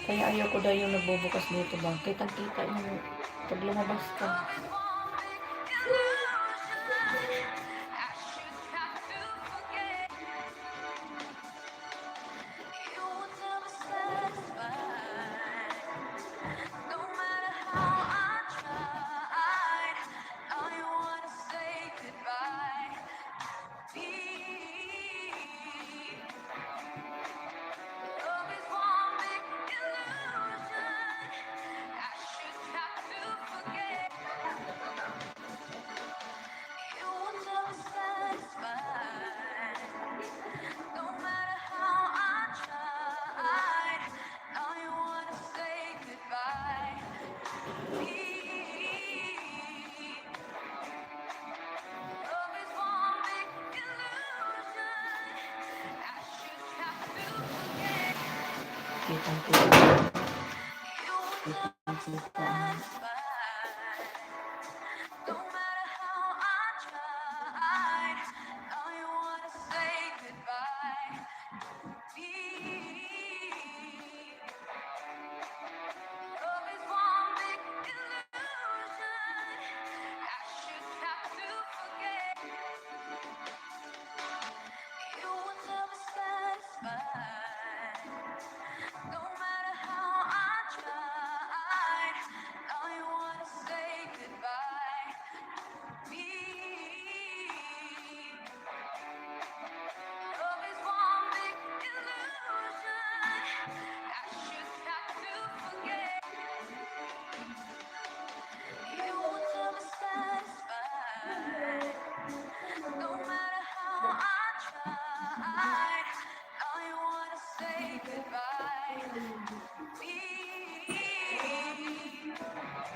Kaya ayoko daw yung nagbubukas dito ba. Kitang-kita yung pag lumabas ka. Kitang-kita.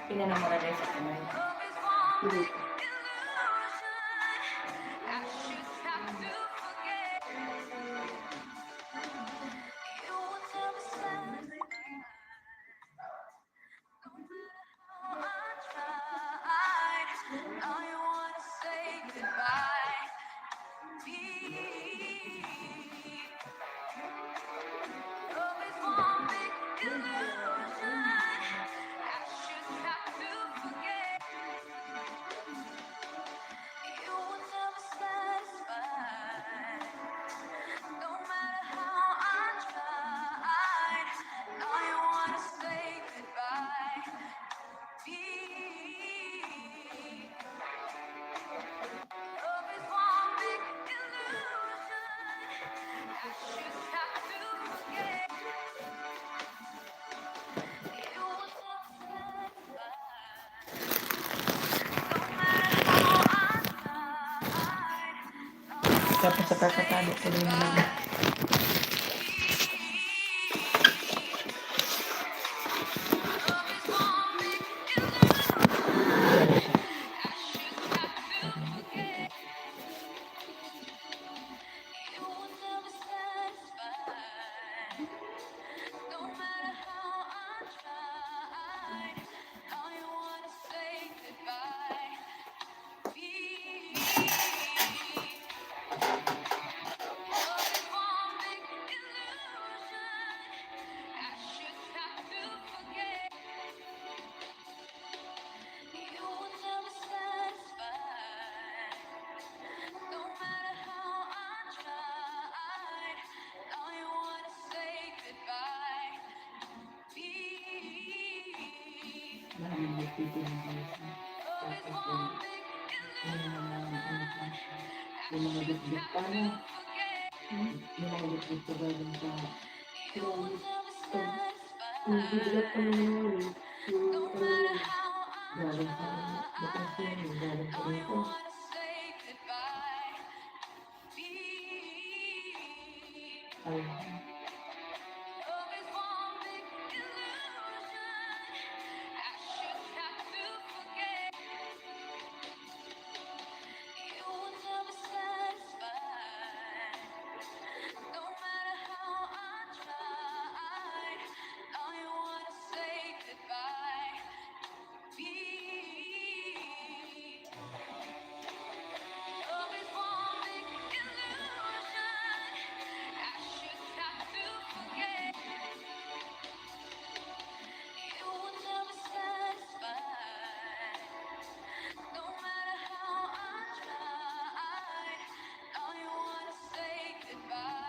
Pinanamara tayo sa kamay. Tapos sa kakatalo ko rin naman. Maraming dito ng Diyos. Tapos yung mga bitbit pa na, yung mga bitbit pa galing sa yung bibigat pa naman yung galing sa Batangas, yung galing sa rito. Ayun.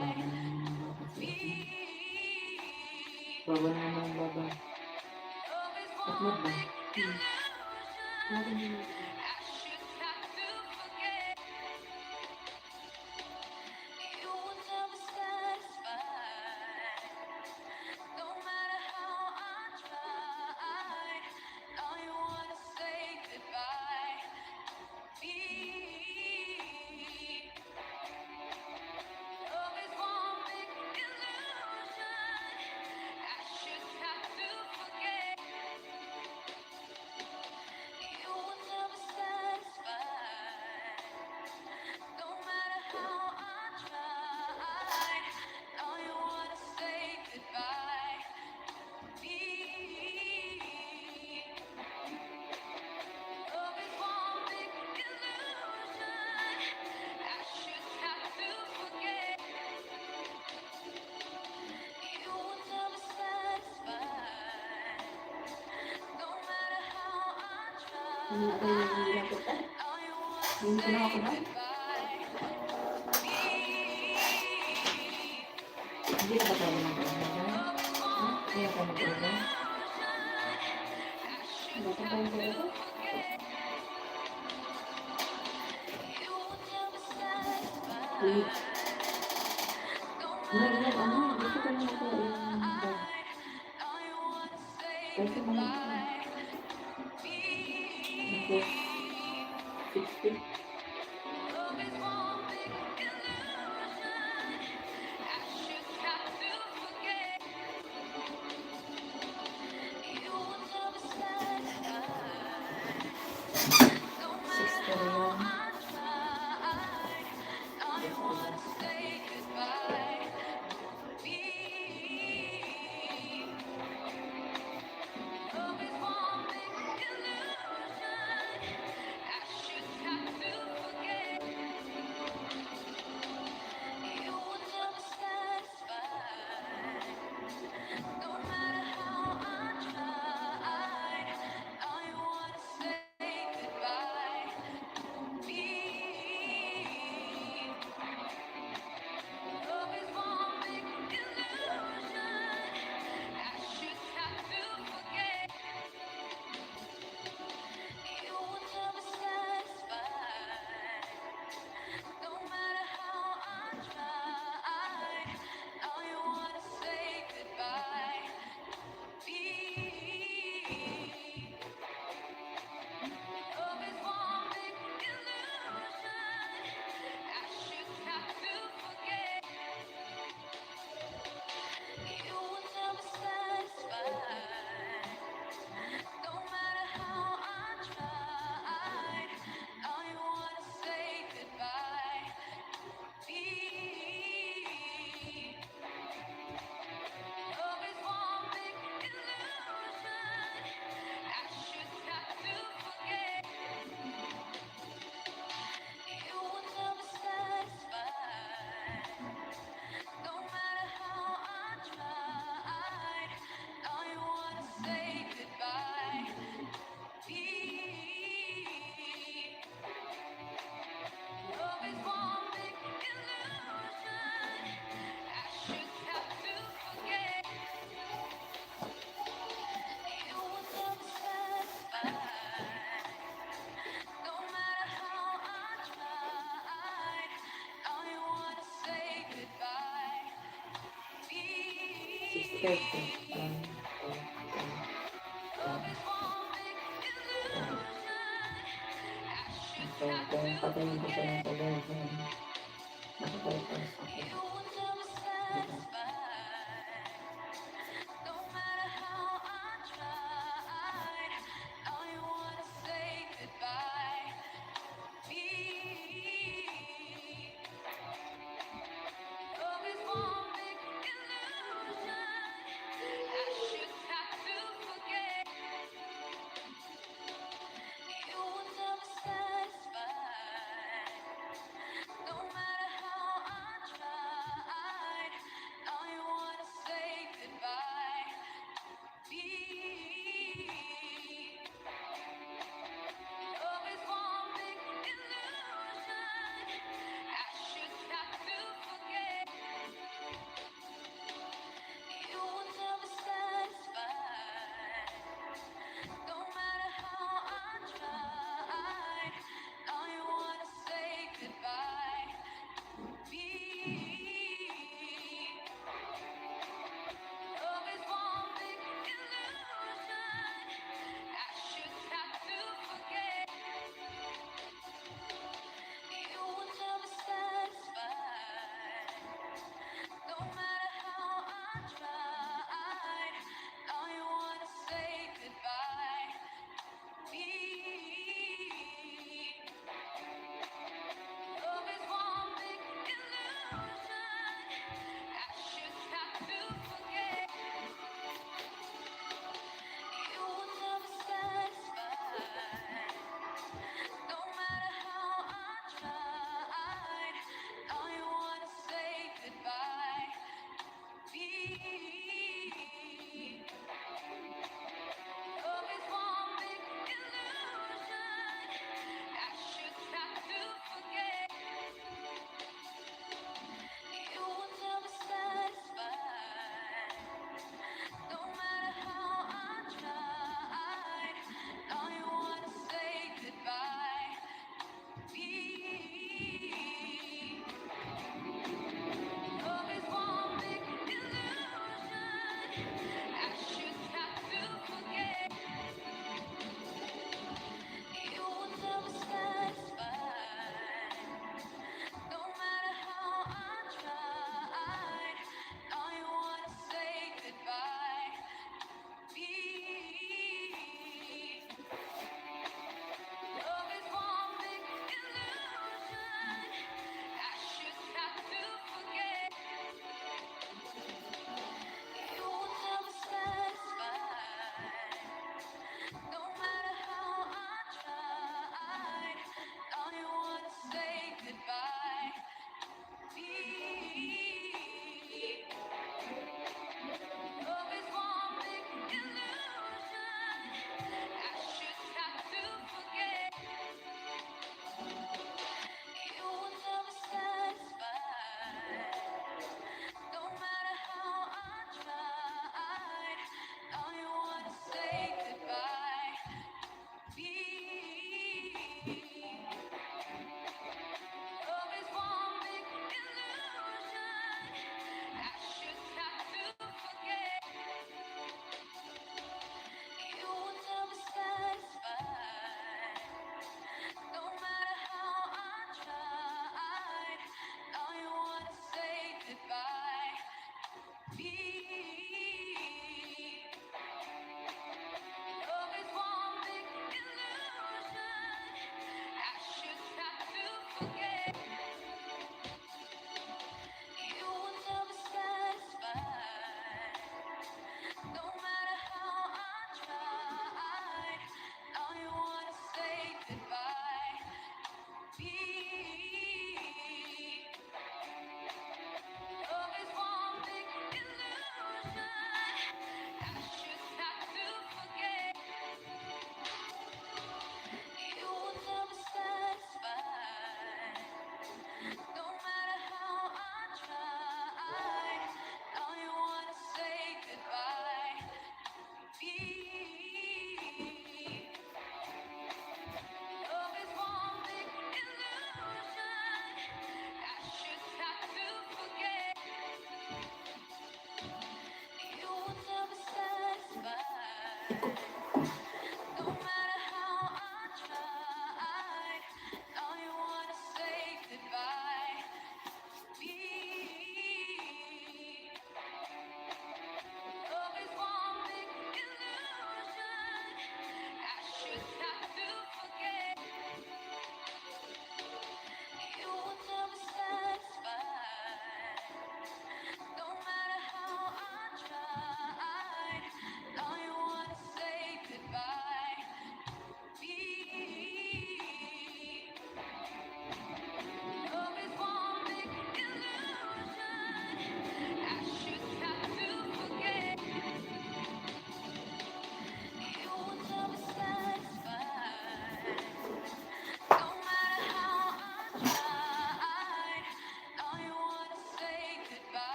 Baba naman ang babasisi. Baba naman ang baba. Takmat ba? Lagi naman. Ano na rin ang nilapot ay? Hindi ko na ako ba? Hindi na ba tayo mag-order? Hindi na tayo mag-order? Hindi na tayo mag-order? Nag ano? Gusto ko na ako yung bag. Kasi mga nag 60. Kung patayin ko siya ng television, nakapalipas ako.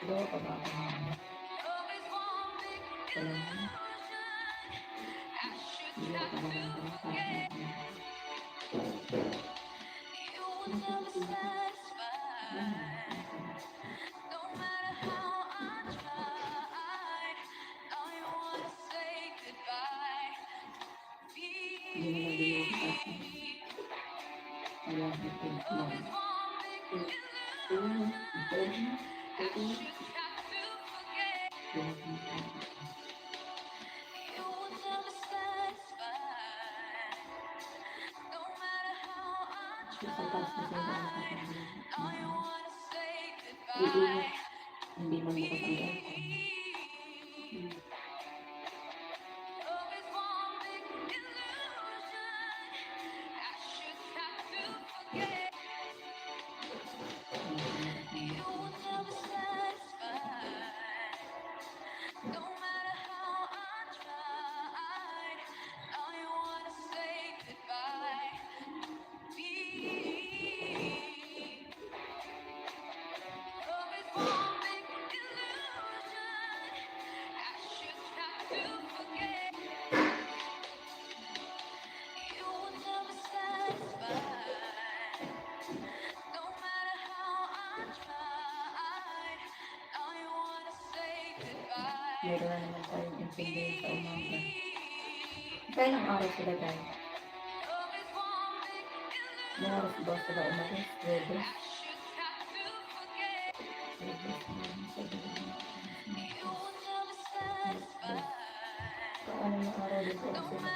Dalawa pa ba ako naman? Wala na. Hindi ako naman kahit na hindi na nag-iisa ako. Wala na ito. Hindi man bukas ang aircon. Meron na naman tayong intindihin sa umaga. Kailang araw sila guys? May oras ba sila umalis? Pwede? Paano na araw dito sila?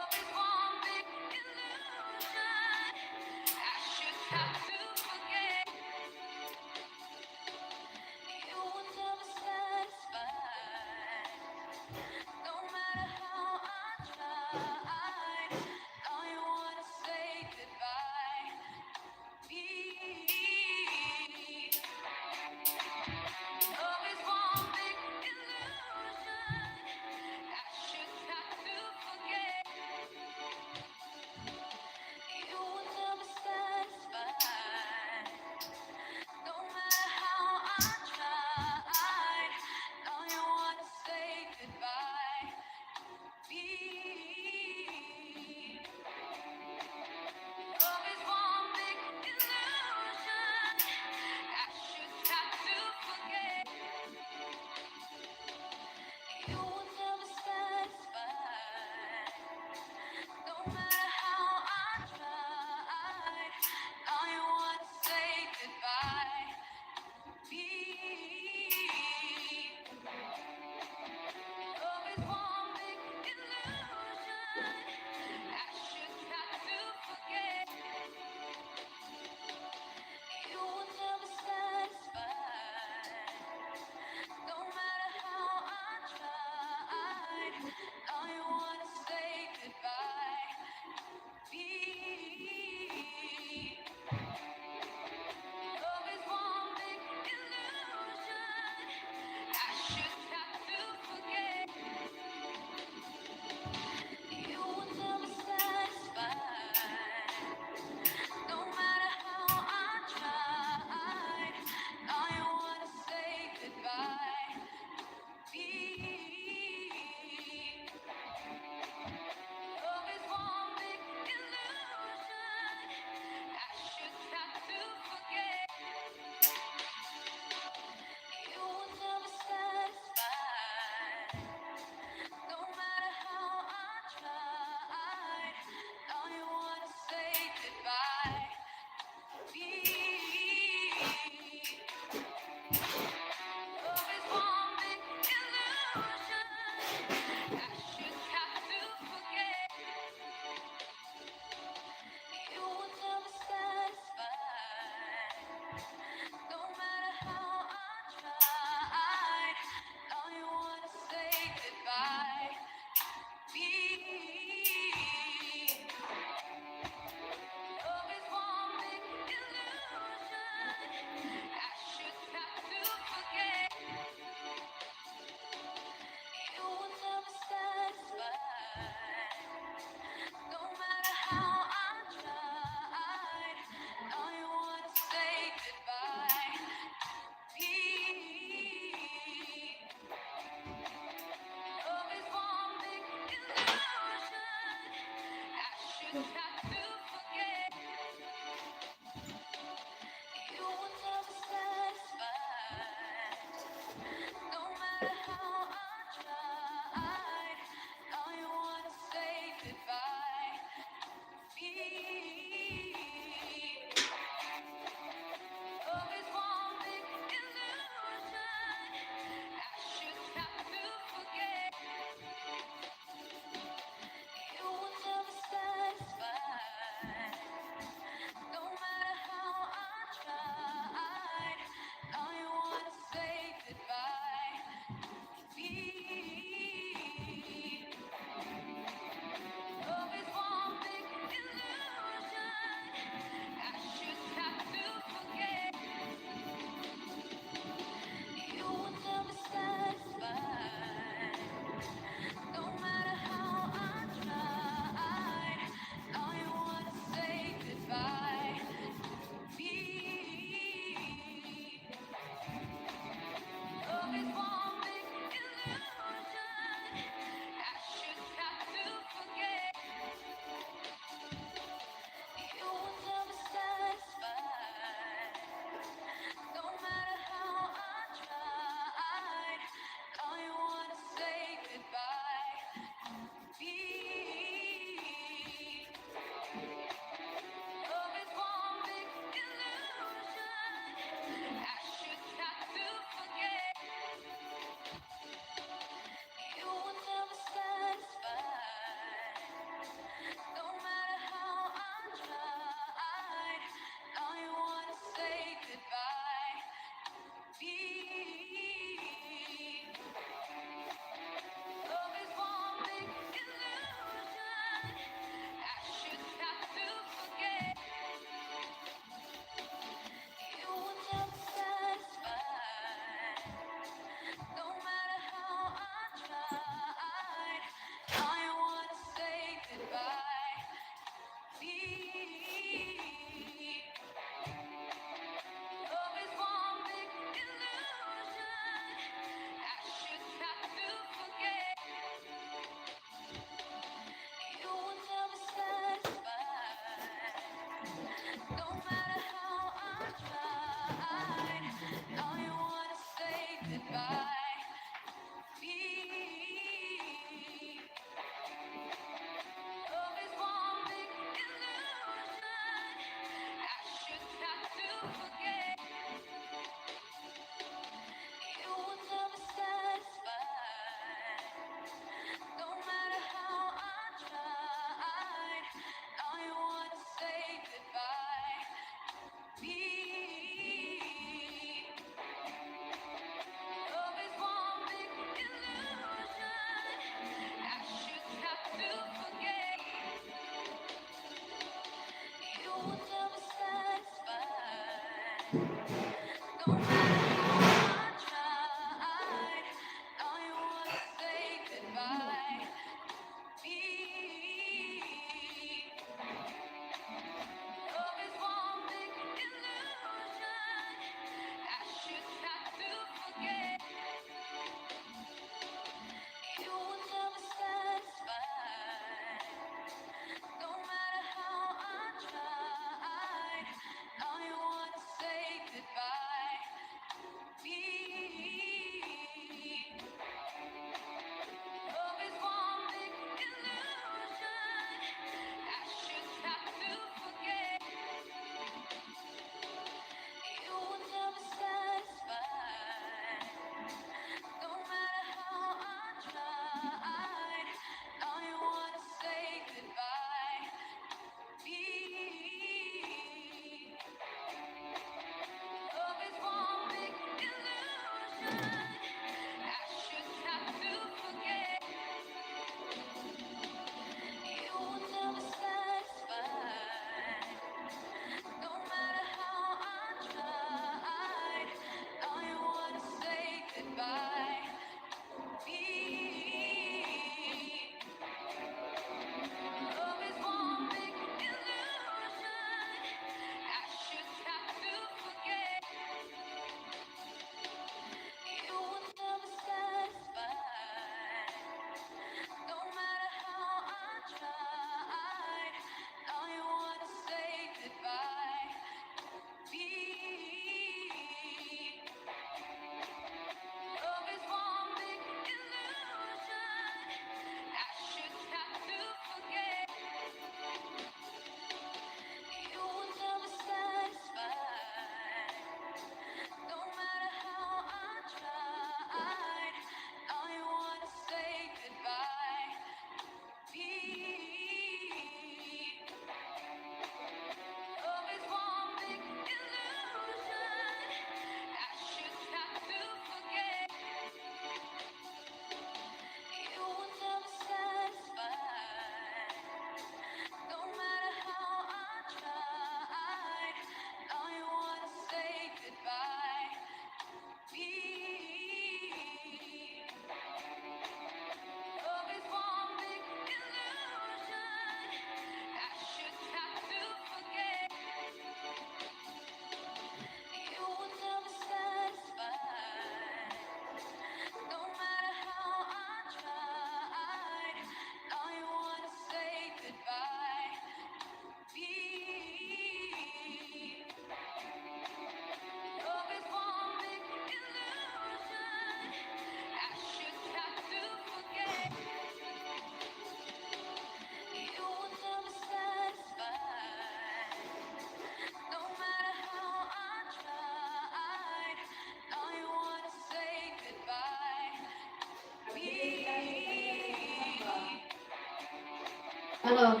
Ano?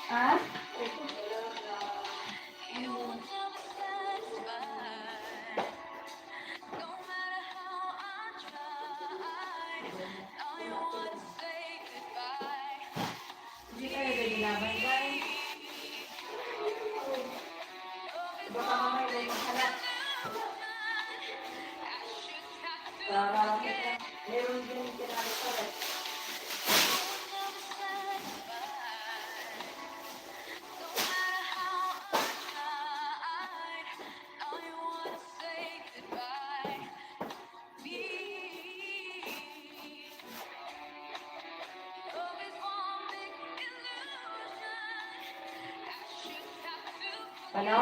Ah? Hindi ka nagagilabay, guys. Baka mamay may maghalat. Meron din kinakasalat. Ano?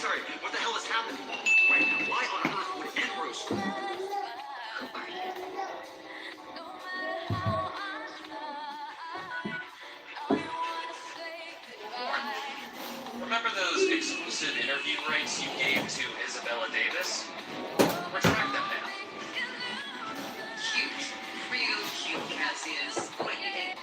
Sorry, what the hell is happening? Right now, why on earth would Ambrose? Who are you? Remember those exclusive interview rights you gave to Isabella Davis? Retract them now. Cute. Real cute, Cassius. What you did?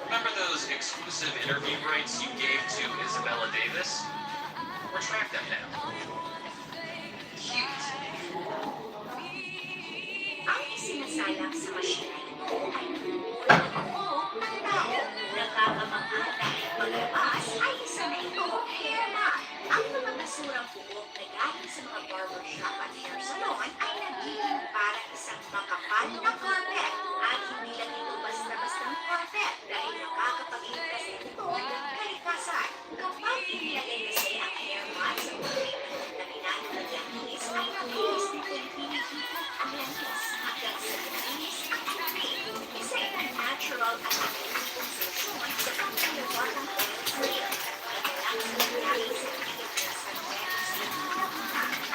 Remember those exclusive interview rights you gave to Isabella Davis? Retract them now. Cute. Ang isinasalang sa masyina ito ay nagmumula ako ng tao. Nakakamangha dahil paglabas ay isa na ito hair mask. Ang mga basurang buhok na galing sa mga barbershop at hair salon ay nagiging parang isang makapal na carpet. At hindi lang ito basta-bastang carpet dahil nakakapag-iwas ito ng kalikasan. Kapag inilagay kasi ang hair mask sa tubig na pinanunod ang langis, ay mabilis nito yung pinihikot ang langis hanggang sa langis ang tubig. Isa itong natural at mabilis sensasyon sa pagkalawagang hair clear. Kailangan sa nangyari sa pagkakalas ng hair clear.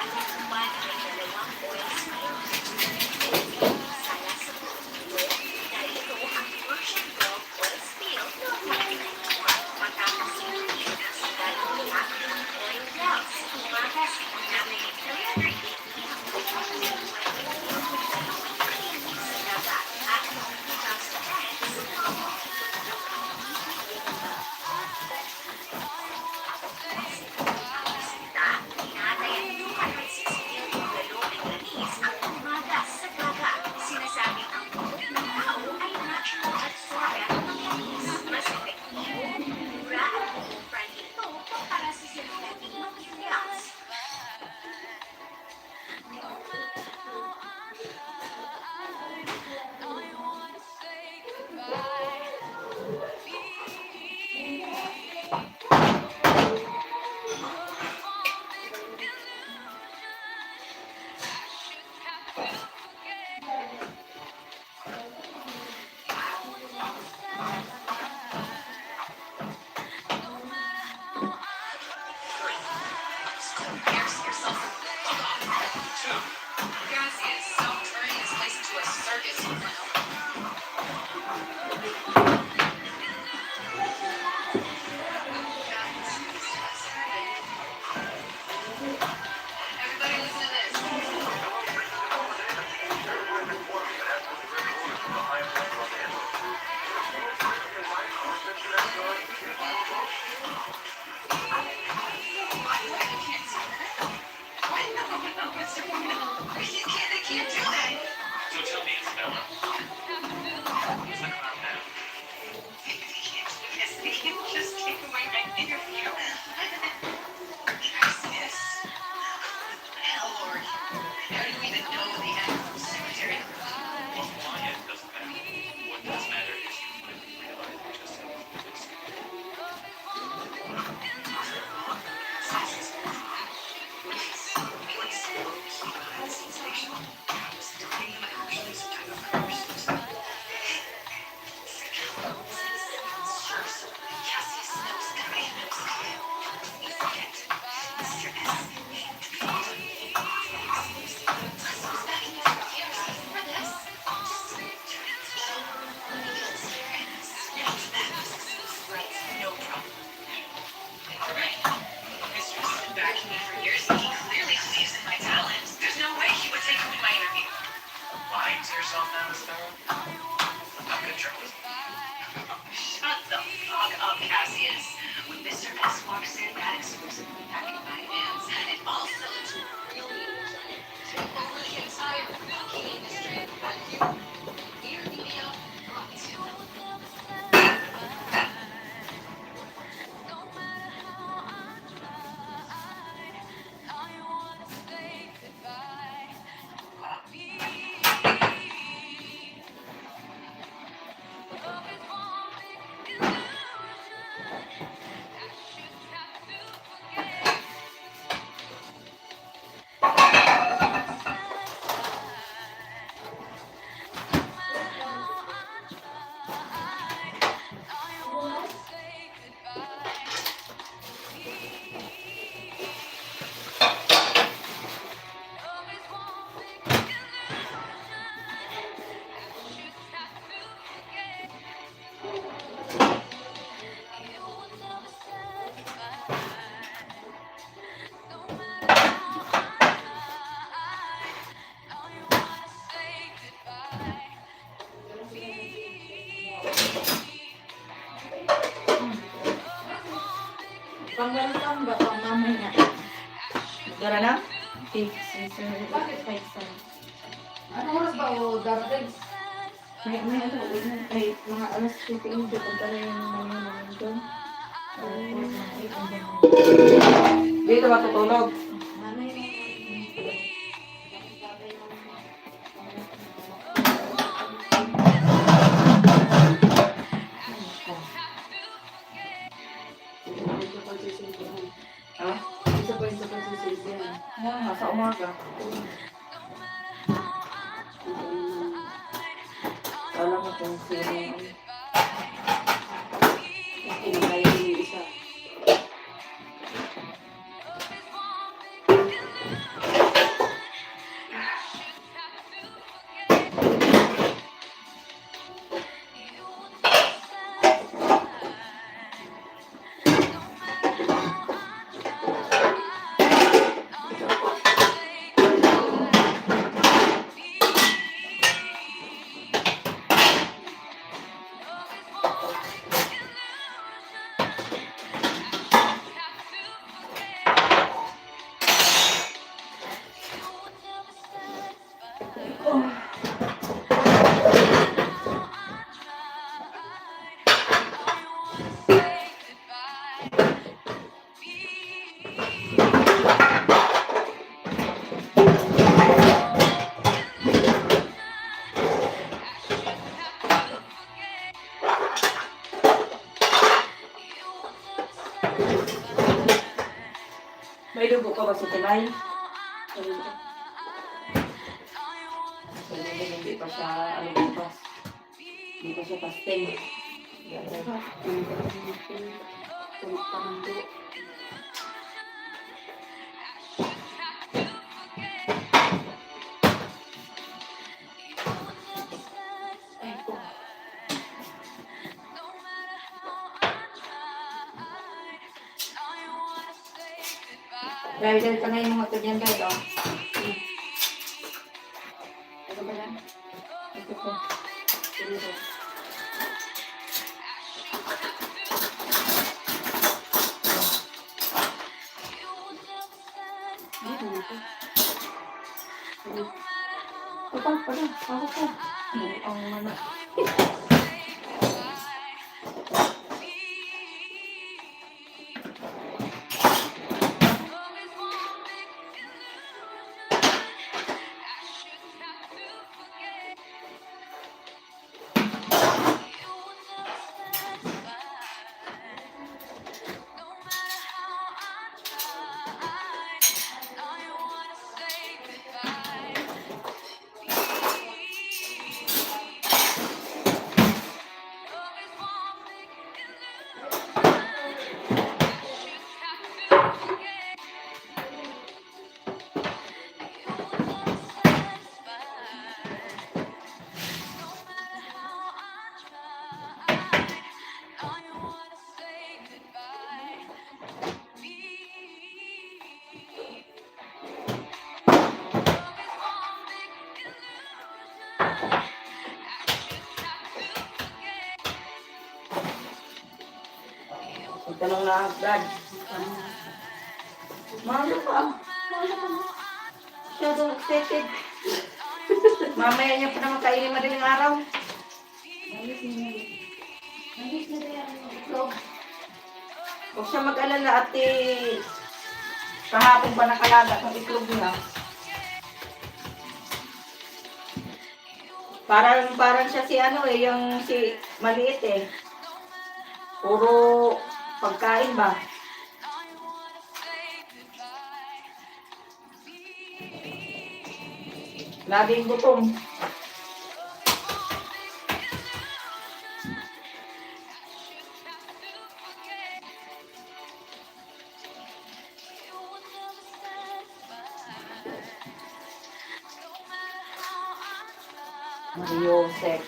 Ang nakuman ay dalawang oil spill. Sala sa pagkakalas dahil ito ang version of oil spill na matapos yung sa dalawang ng oil wells. Umagas ang namin ng electric Gara na? Cake, sir. Bakit? 5 Ano oras ba o darating? May ano, ay, mga alas 7 yung punta na yung mga namin doon. Dito ba tutulog? Ano yung Ha? isa pa sa pagsisilbihan. Sa umaga. Alam mo kung sino yung kinakaya yung isa. May dugo ka ba sa tilay? Hindi pa siya alubas. Hindi pa siya pasting. Dahil ka na yung mga ganyan dahil, oh. Ano ba yan? Ito po. Ito. Kapag pala, ako po. Ang mana. Tanong na agad. Mahalo pa. Masyadong excited. Mamaya niya pa naman kainin madaling araw. Huwag siya mag-alala at kahapon pa nakalaga ng itlog niya. Parang siya si ano eh, yung si maliit eh. Puro pagkain ba? Laging gutom. Yosef.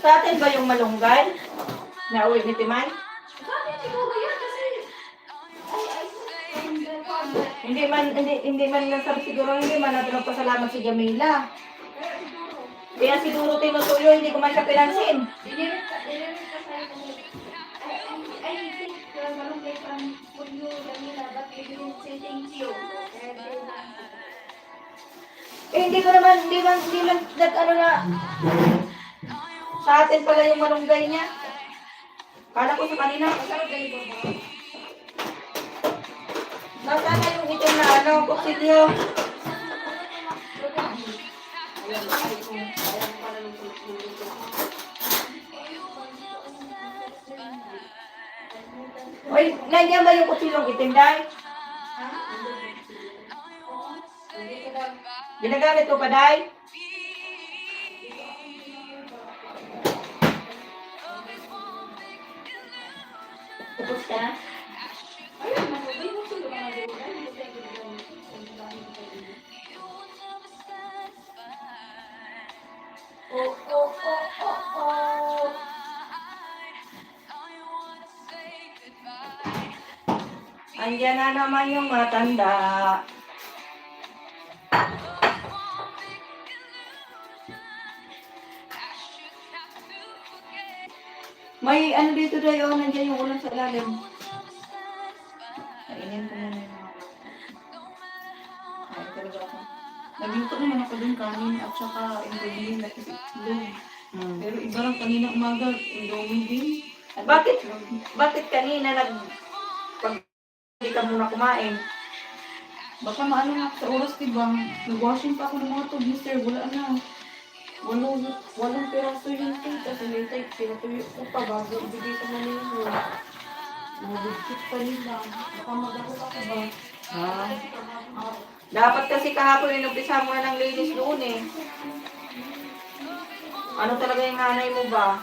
Sa atin ba yung malunggay? Na uwi ni Timay? Sabi siguro yan kasi Hindi man nasabi siguro, hindi man natin magpasalamat si Jamila. Kaya siguro tinutuyo, hindi ko man siya pinansin. dinirit ka sa'yo kung I think malunggay from Julio Danila, but you didn't say thank you. Hindi man nag-ano na, sa atin pala yung malunggay niya. Kala ko sa kanina. Nasaan na yung itim na kutsilyo? Uy, nandiyan ba yung kutsilyong itim, Day? Ginagamit ko pa, Day? Tapos ka? Ayun, malunggay mo sila mga malunggay. Oh. Andiyan na naman yung matanda. May ano dito dayo, nandiyan yung ulam sa ilalim. Kainin ko muna yung mga ay, talaga ako. Nagluto naman ako dun kanin at saka ingredients at itlog. Hmm. Pero iba lang kanina umaga, indomie din. Bakit kanina pag hindi ka muna kumain? Baka maano nga sa oras, diba? Nag-washing pa ako ng mga tubig, mister. Wala na. Walang peraso yun tayo. Kasi may tayo, pinatuyo ko pa bago ibigay sa Manilo. Nabigkit pa nila. Baka mag-ako pa ba? Dapat kasi kahapon inumpisa mo na ng linis doon eh. Ano talaga yung nanay mo ba?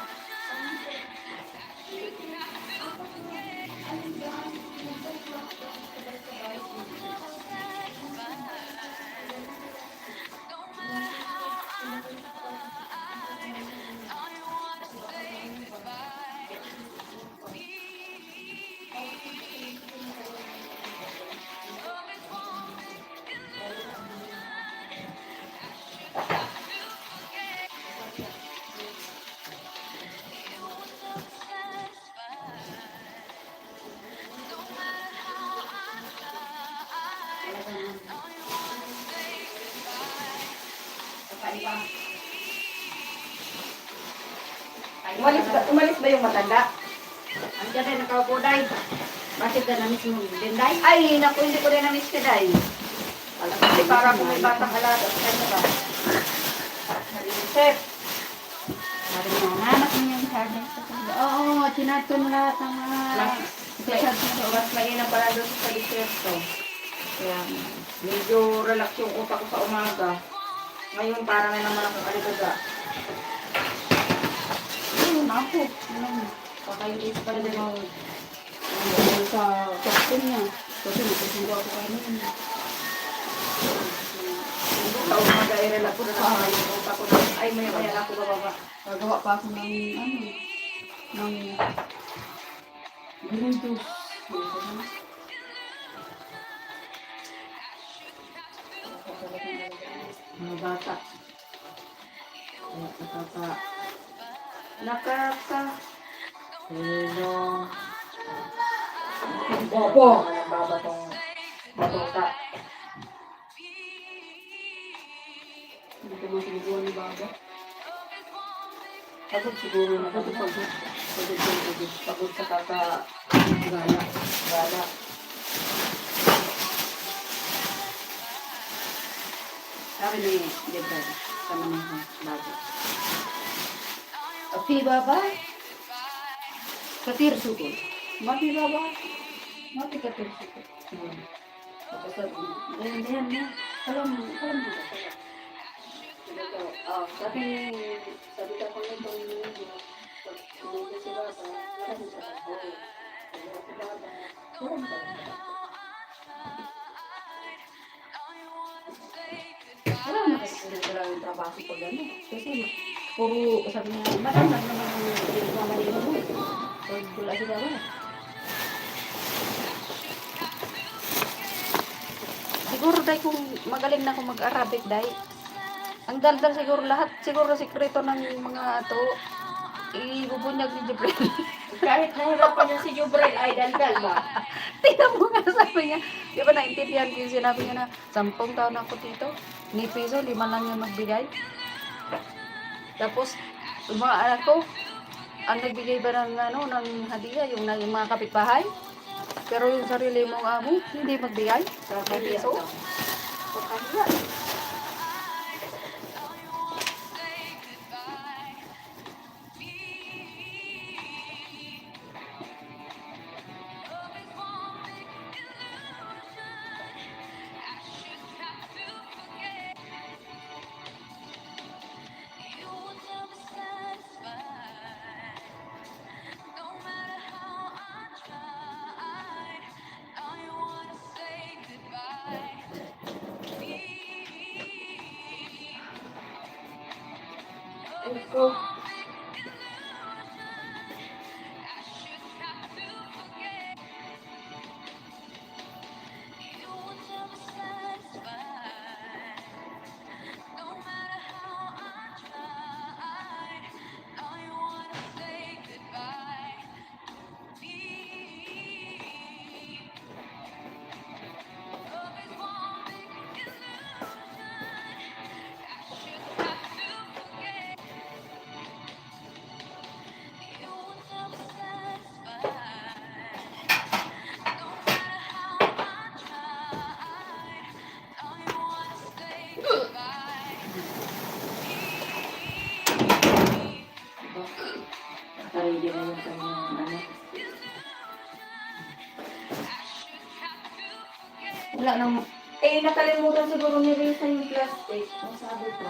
Umalis ba yung matanda? Andiyan din, nakaupo, Day. Bakit ka na-miss mo din, Day? Ay, naku, hindi ko rin na-miss si Day. Kasi para kung may batang alaga, kanya ba? Chef, Sabi mo, nanak mo yung hardness sa tubo. Oo, tinatun lahat ng mga... mas mainam pala doon sa desierto. Kaya medyo relax yung utak ko sa umaga. Ngayon parang na naman akong aligaga. Ako. Pakailis pa rin ako sa kapatid niya. Kasi nagkasundo ako kanina. Sa umaga ay relax ko na naman yung utak ko. Ay, maya-maya na ako bababa. Gagawa pa ako ng green juice. Mga bata. Hello. Opo. Nagbabatong batuta. Hindi ko masiniguan ni Baba. Pagod siguro na pagod. Pagod sa Gala. gala. Sabi ni Debra, sama niya Baba. Api Baba? Katir sukul. Mati Baba? Mati katir sukul. Tapos ganyan na. Alam mo ba? Sabi ka ko nito yung hindi si Baba. Sabi sa ako. Si Baba. Alam mo kasi yung trabaho ko gano'n. Kasi puro, sabi niya, madam, naman ang pinagmamalino mo. Pag wala siya daw. Siguro dahil kung magaling na akong mag-Arabic dahil ang daldal siguro lahat, siguro sikreto ng mga ato, ibubunyag ni Jibril. Kahit nahirapan niya si Jubril ay dandal ba? Tingnan mo nga sabi niya. Di ba naintindihan ko yung sinabi niya na 10 taon ako dito. Ni piso, 5 lang yung magbigay. Tapos, yung mga anak ko, ang nagbigay ba ng, ano, ng hadiah, yung mga kapitbahay. Pero yung sarili mong amo, hindi magbigay. Ni piso. Pagkahiya. Ito. Nakaready na yung kanyang ano. Wala nang... Eh, nakalimutan siguro ni Risa yung plastic. Ang sabi ko.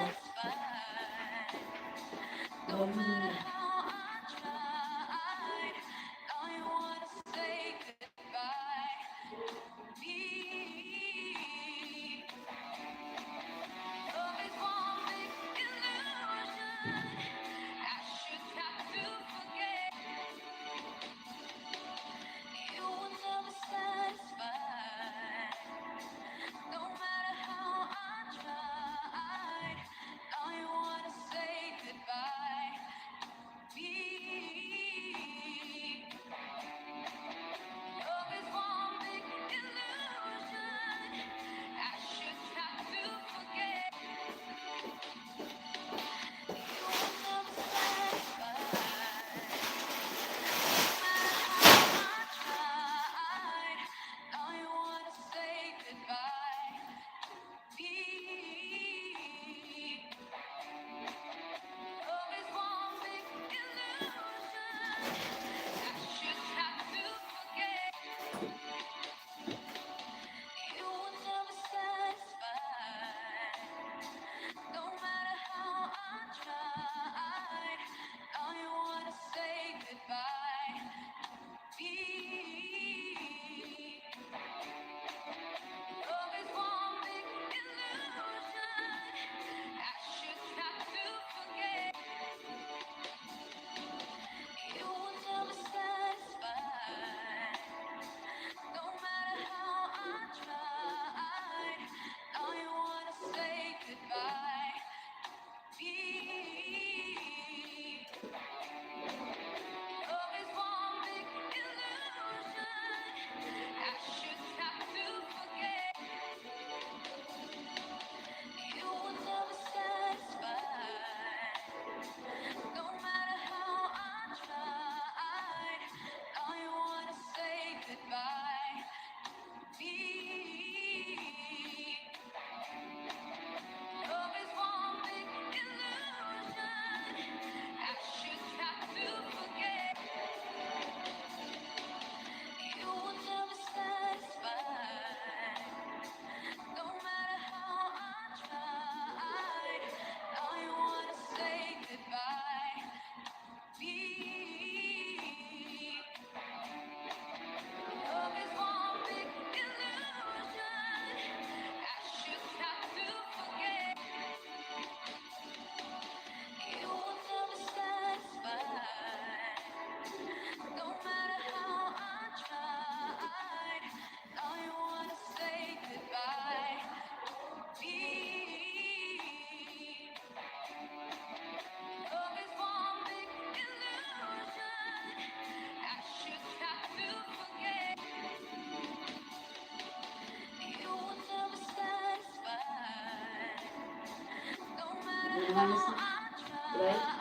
Right?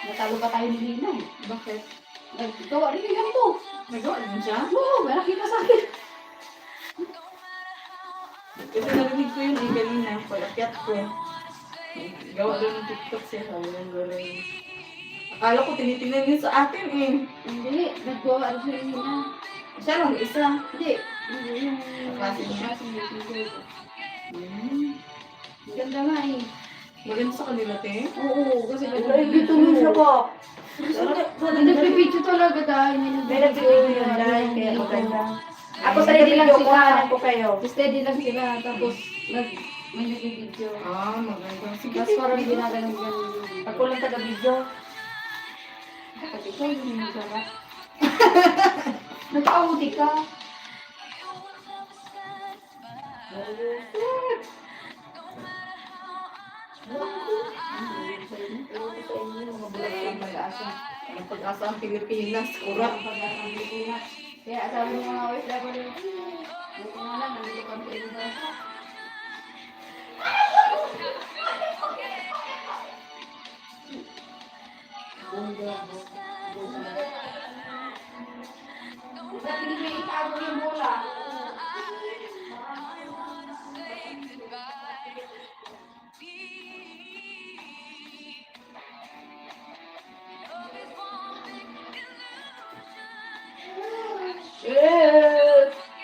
Natalo pa tayo ni Lina eh. Bakit? Naggawa rin nilang to. Nagawa din siya? Oo, may nakita sa akin. Kasi narinig ko yun kanina. Pag-akyat ko. Gawa doon ng TikTok siya. Sabi ng gulay. Akala ko tinitingnan yun sa akin eh. Hindi, naggawa rin siya Lina. Siya lang isa. Hindi, yung Klase niya? klase niya, siguro. Hmm. Ganda nga eh. Maganda sa kanila, te. Oo, kasi Dito mo siya po. nagpipicture talaga tayo. May nag-video yun, dahil kaya maganda. Ako sa video ko, hanan ko kayo. Steady lang sila, tapos may video. Ah, maganda. Sige, Tapos parang ginagalang ganun. Ako lang taga-video. Kapag ikaw yung masarap. Nagpauti ka. Mag-asa. Ang pag-asa ang Pilipinas. Kurat. Kaya sabi ng mga OFW, buti na lang, nandito kami sa iba. Ba't hindi may itago yung bola?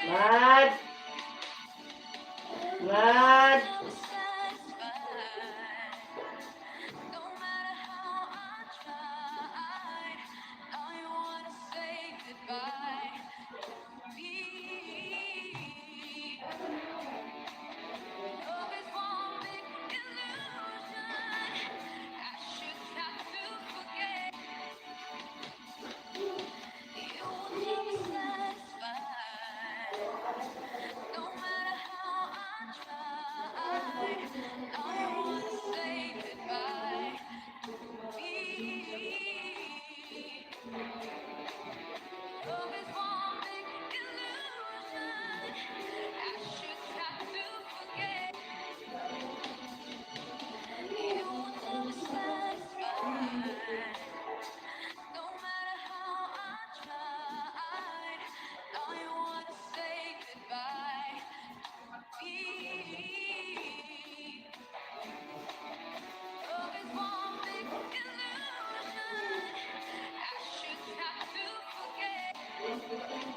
Mad! Mad!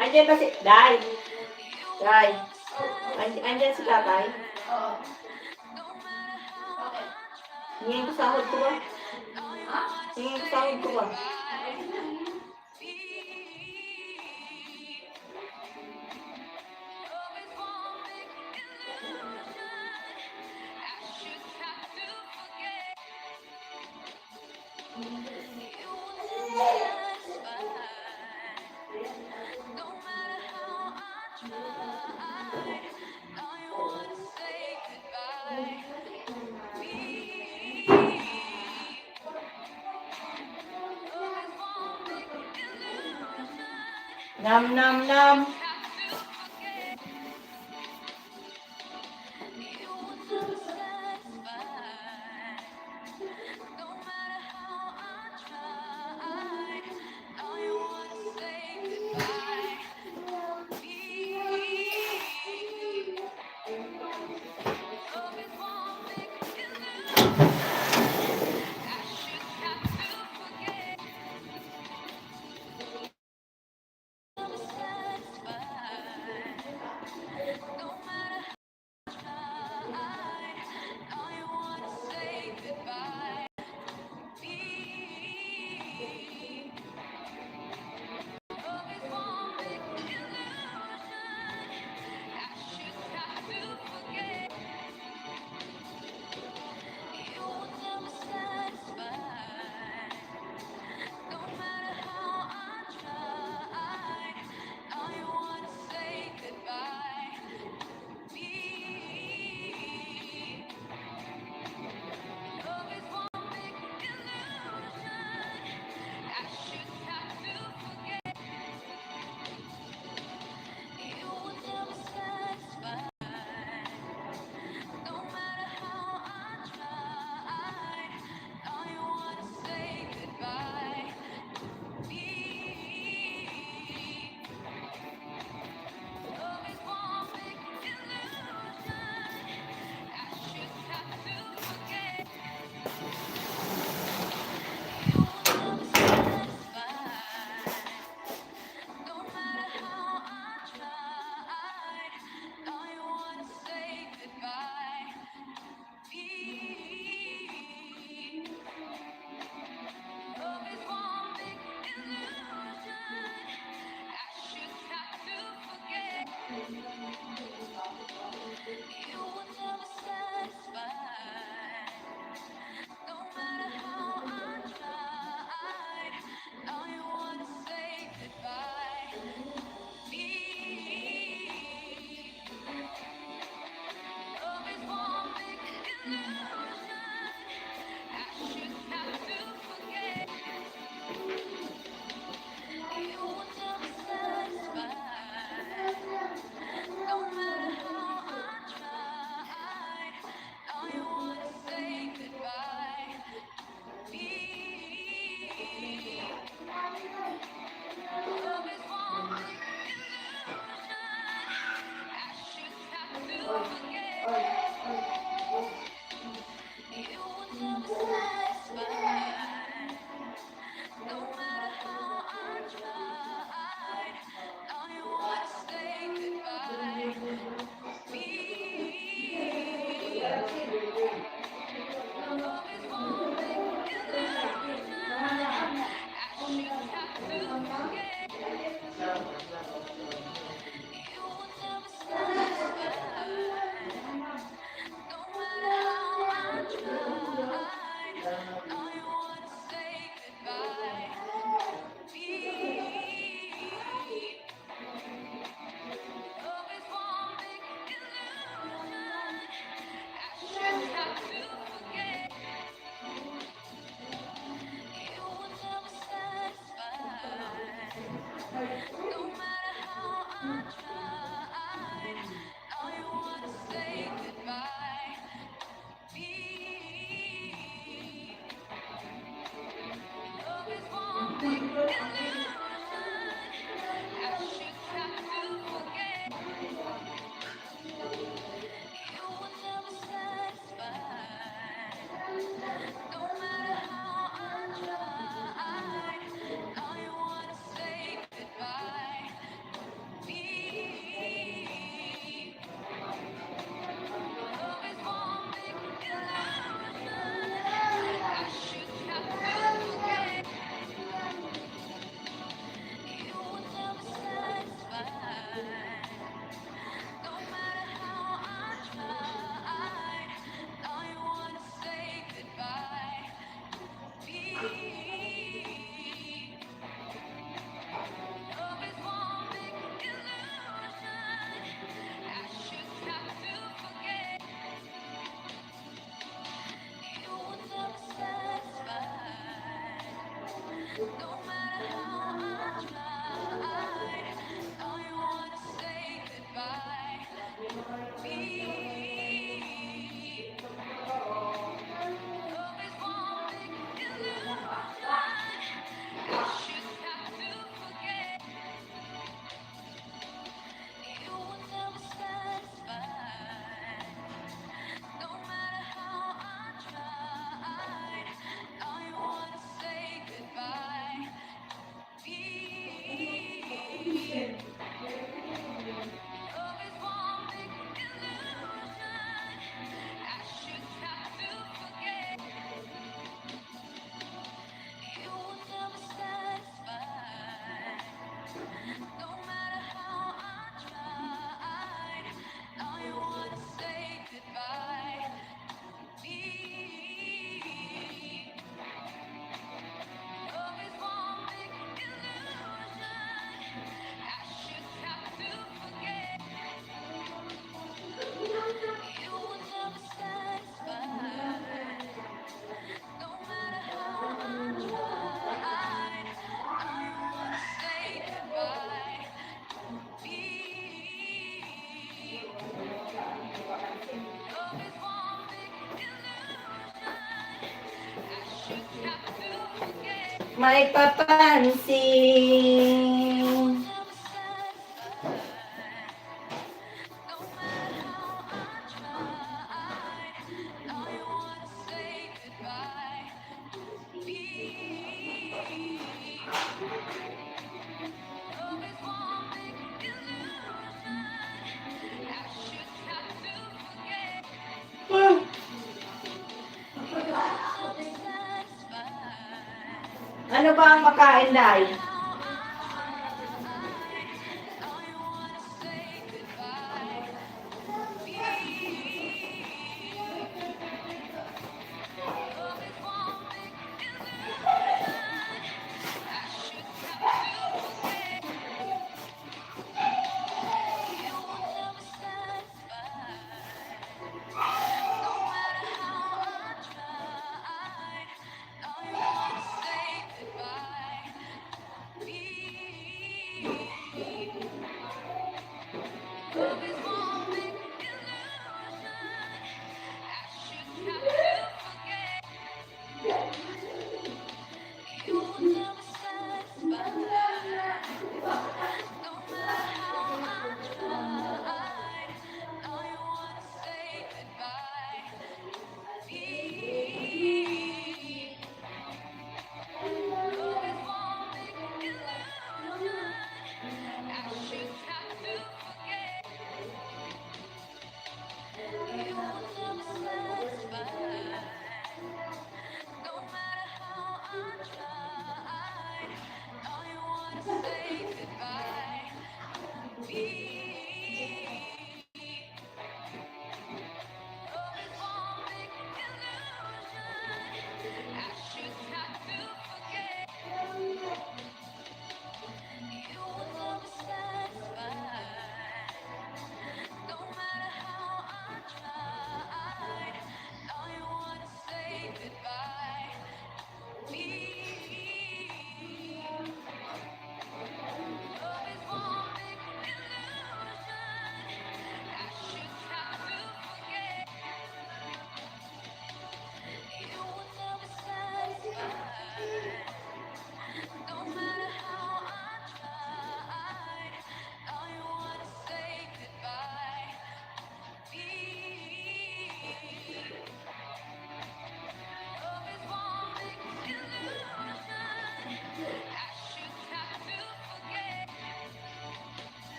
Andiyan ba si... Day! Day! Andiyan si tatay? Oo. Hingin ko sahod ko ba? Hingin ko sahod ko ba? Nam nam nam! May papansin. Ano ba ang makain, Day?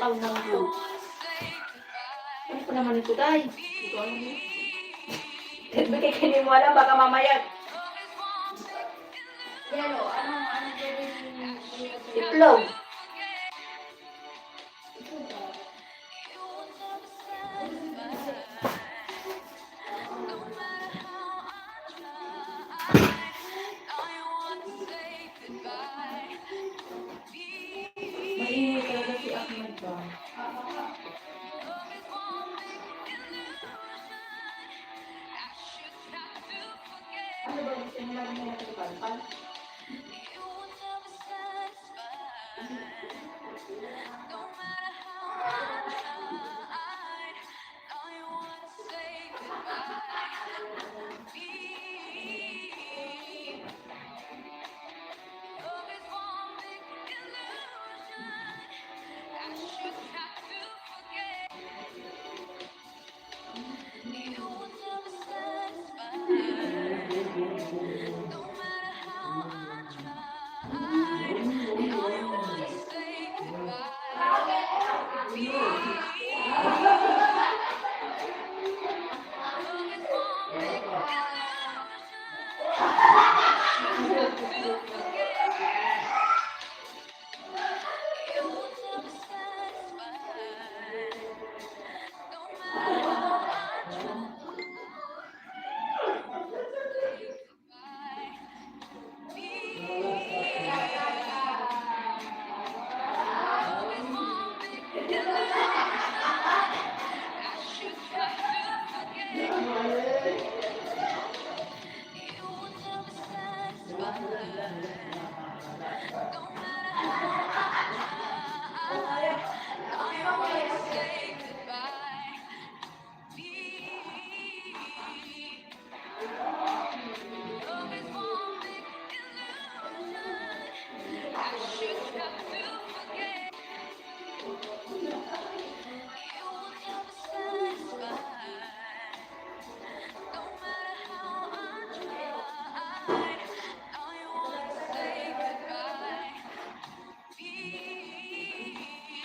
aw na mo. Ano pa naman ito, Day? Hindi ko alam eh. Bigay kayo mo alam, baka mamaya Pero, ano gawin? itlog. Mainit talaga si Ahmed ba? Ano ba gusto mo lang nila sa palpal?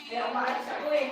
Kaya umaalis ako eh.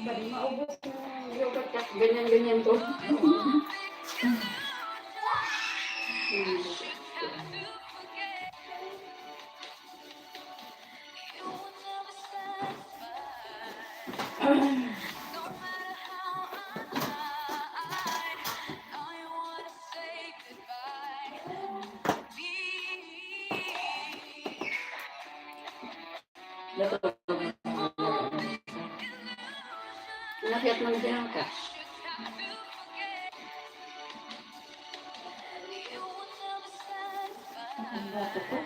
Bali, maubos yung yogurt kat ganyan-ganyan to. Nakiyat mo na din ka. Ang bato ko.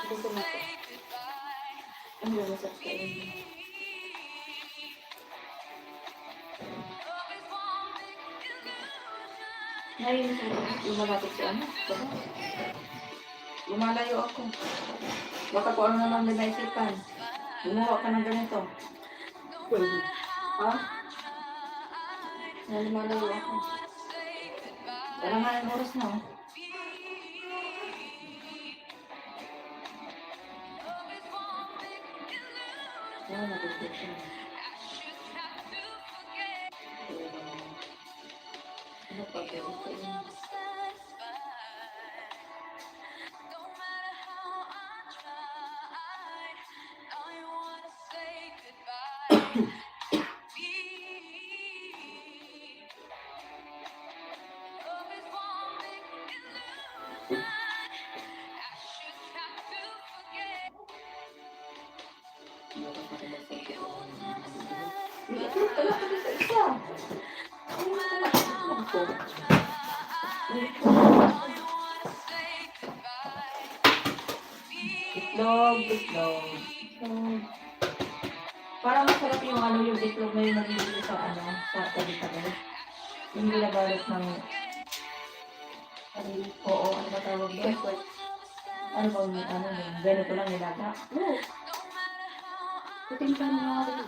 Dito na to. Ang lumasap ka rin. Ngayon yung malapit si ano? Lumalayo ako. Baka kung ano naman na naisipan. Gumawa ka ng ganito. Ha? Lumalayo ako. Tara nga yung oras na. Oh. Ano nagigit siya? Ano pa ba ito? Itlog pala pala sa isa. Itlog. Parang masarap yung ano yung itlog na yung nagiging sa ano, sa tabi-tabi. Yung ginabalot ng oo, ano ba tawag doon? Ano bang ano yun? Ganito lang nilaga. Oo. Puting ka na nga rin.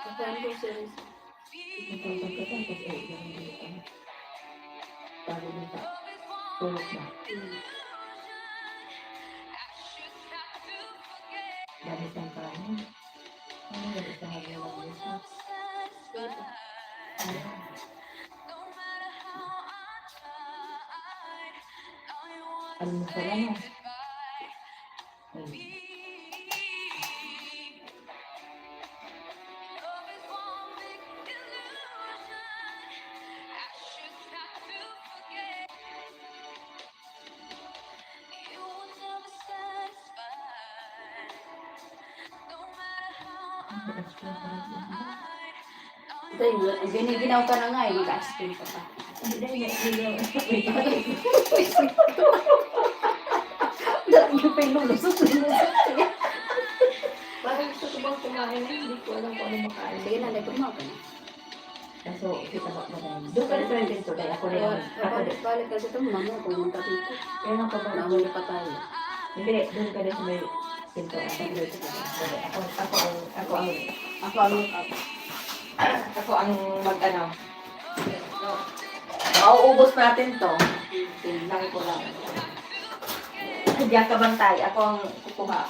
Kapag ko series. Tulog na. Gamit ang kanin. Ano gamit ang hagawang gusto? Alam mo pala no? Giniginaw ka na nga eh, mag-asking ka pa. Dati yung pinulusot. Parang gusto ko bang kumain eh? Hindi ko alam kung ano makain. Sige na, nagpag mo ka na. Kaso, kita ba madami? Doon ka rin din to. Dahil ako rin. Ako din. Balik kasi ito, mama, pumunta dito. Kaya nga pa ba? Nahuli pa tayo. Hindi, doon ka rin sa may pinto. Ako ang mag-ano. Mauubos natin to. Tingnan ko lang. Diyan ka bantay. Ako ang kukuha.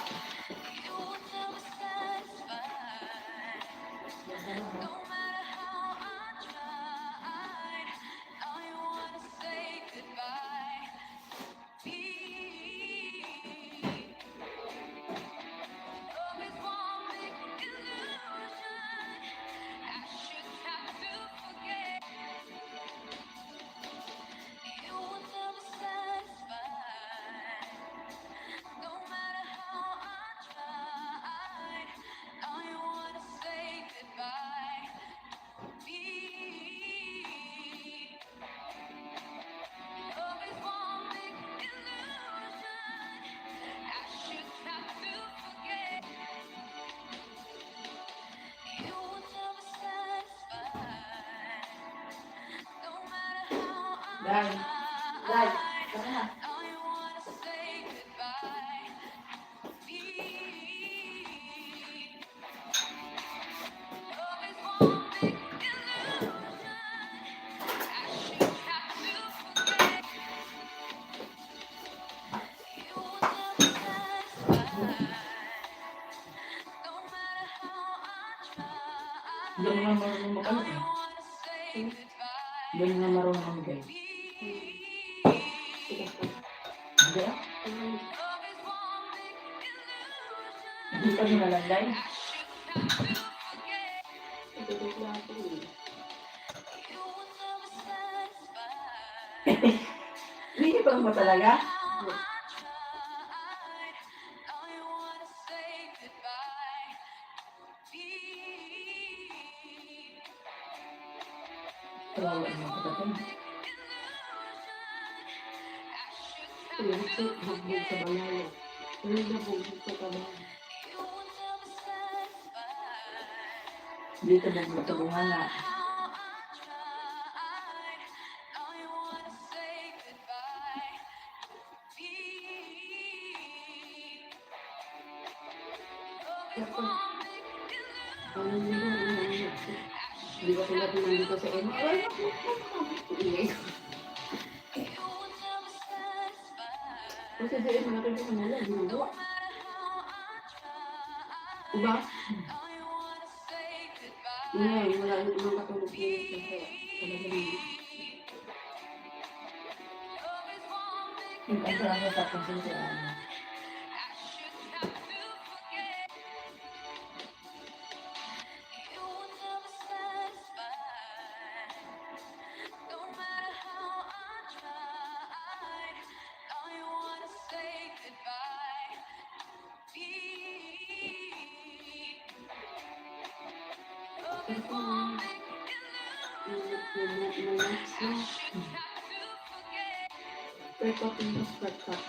Dai. Dai. Tara na. Hindi mo nga marunong makano eh. Hindi mo nga marunong mamigay. Hindi ah. Hindi pa nilalagay. Hindi pa ba talaga? Kawawa naman kapatid. Bugbog sa balayo. Bugbog sa balayo. Dito ba sa bunganga? Hindi ko sila pinandito sa emo. Kasi sa emo natin sa kanila, ginagawa. Diba? Ngayon, wala nang katulog nila kasi talagang Yung ang sarang sa tapos yung sa ano. Record in the record.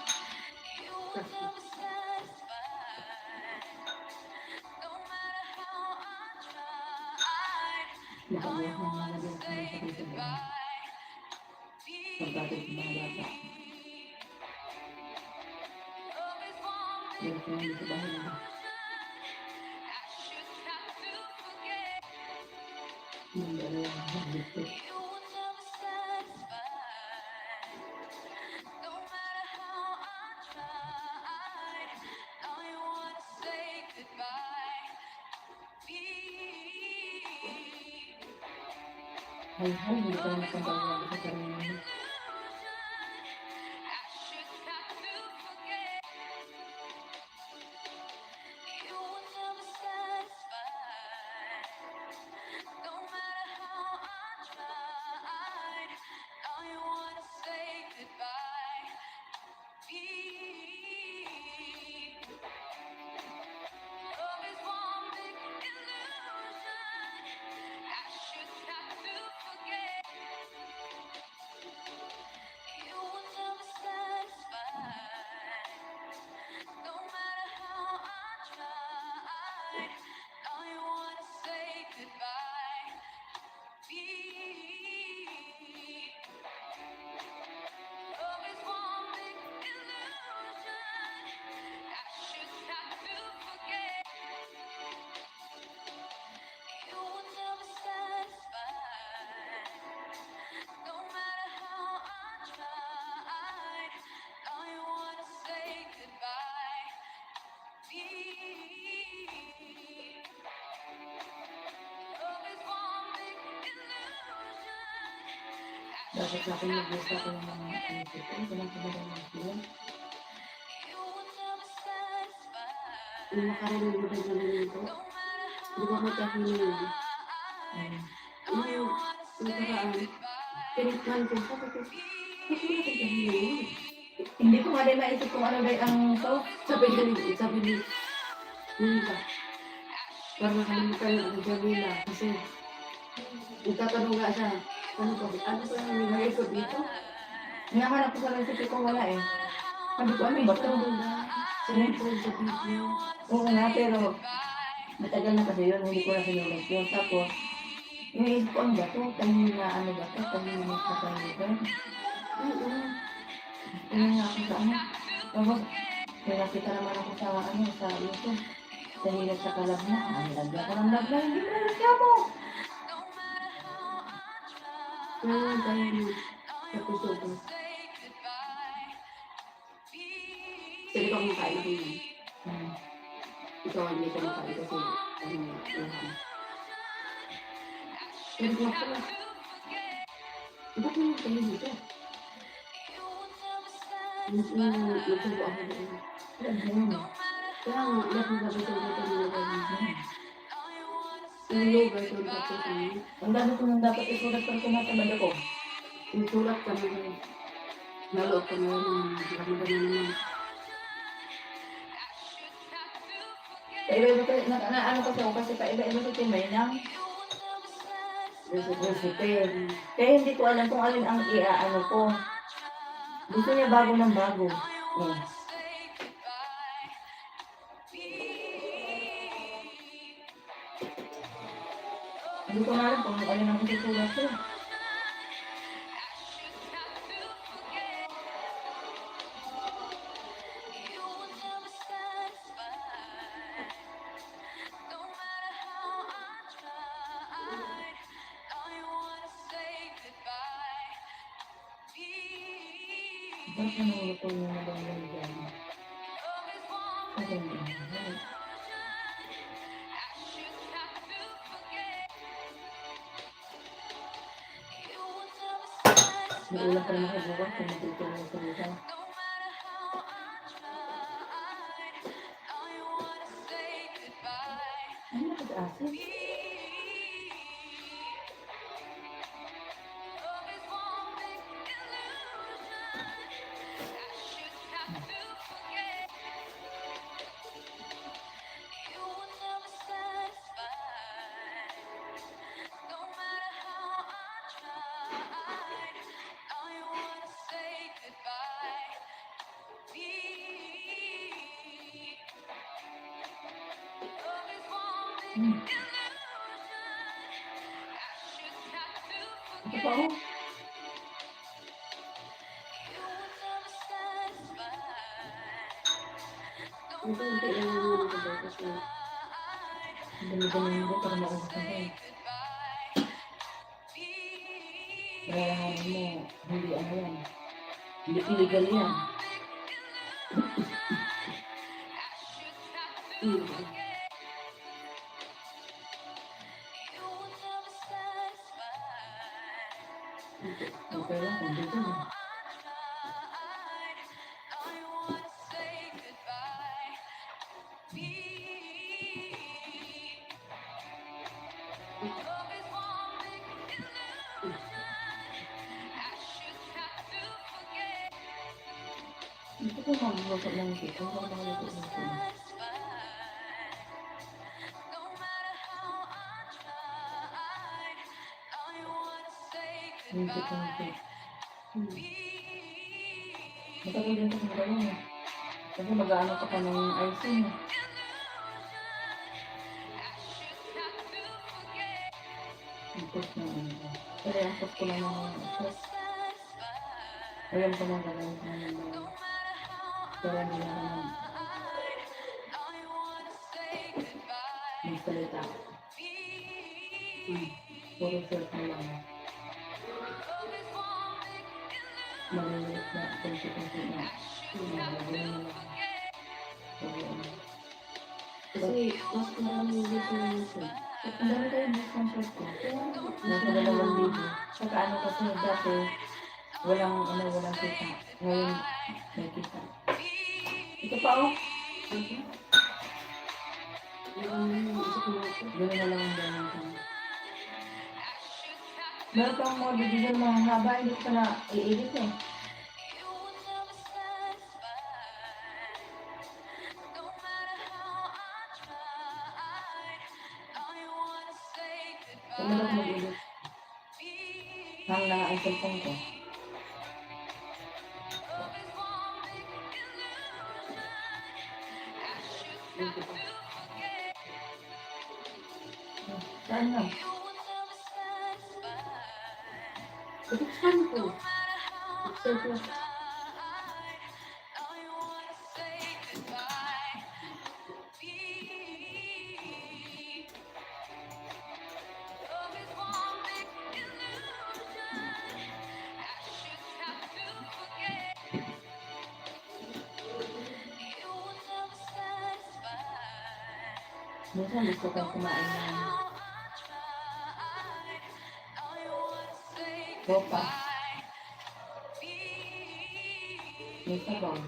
Nakabuhat ng mga naging kami sa kanya sa buwan. Pagdating sa mga bata. Yan sa mga sa bahay nila. Yung dalawang hagdito. Ay, hindi ko na napantawa sa kanina. Dapat sa akin mag-gusto ako ng mga anisip. Ano ko lang kabalang mga sila? Yung makarinig mo tayo na nito. Di ba matahili yun? Yung nakaraan, tinitman ko sa kasi kasi natahili yun. Hindi ko nga din naisip kung ano ba ang to. Sabi ni Nita, parang nakalimutan yung Jamila kasi nagtatanong nga siya, ano ba yung nilagay ko dito? Hinahanap ko sa recipe ko wala eh. Sabi ko, ano ba to? Sinipod sa video. Oo nga, pero matagal na kasi yun, hindi ko na sinulat yun. Tapos, iniisip ko, ano ba to? Tahin na ano ba to? Tahin na sa tahin. Tingnan nga ako sa ano. Tapos, may nakita naman ako sa ano, sa YouTube. Sa hilag sa kalabna. Ang lagyan ko ng labna. Hindi mo na reklamo. Kaya tayo na sa puso ko. Sige pa kumakain ako yun. Ikaw hindi ka makain kasi lahat. Pero kung ako, ba't mo kayo dito? Nagsubo ako doon. Kaya nga, lahat ng gabi ko dito nilagay. Yung yoga, ito ang tapos ano. Ang dami ko nang dapat isulat pag tinatamad ako. Yung sulat ka na rin. Naloot ka na rin ng Ramadan na naman. Iba-iba kasi, ano kasi ako kasi iba-iba sa timay ng recipe. Kaya hindi ko alam kung alin ang iaano ko. Gusto niya bago ng bago. Oh. Hindi ko na alam kung alin ang isusulat ko. Ba't nanulo ko yung nabanggang dyan? Ano yun? May ulam pa naman kayo bukas kung magdito mo sa lusa. Ano na pag-asin? Ito pa ako. Ito yung kailangan mo na ba kasi Ang dami-dami nito para maubos na tayo. Kaya mo, hindi ano yan. Hindi illegal yan. Okay lang kung dito na. Ito ko mabubuto lang dito. Hindi ko mabubuto dito. Hindi ko dito. Matagal din kasi gawin eh. Kasi mag-ano ka pa ng icing eh. Ang post na ano ba? Pero ang post ko lang ng post. Ayan ko lang gagawin ko ng mga para nila ako ng salita. Puro shirt na lang. Maliliit na konti-konti na. Gagawin na lang. kasi mas marami dito yung isa. Ang dami tayo ng shirt ko. Nasa 2,000. Saka ano kasi dati walang kita. Ngayon may kita. Ito pa oh. Yung isa ko na ito. Gano'n na lang ang gano'n ko. Meron pang mga bibigyan mga haba, hindi ko na i-edit eh. Kung meron ko mag-edit. Hang na nga ang cellphone ko. Saan nga? Buksan ko. Surplus. Minsan gusto kang kumain ng sopa. May sabaw.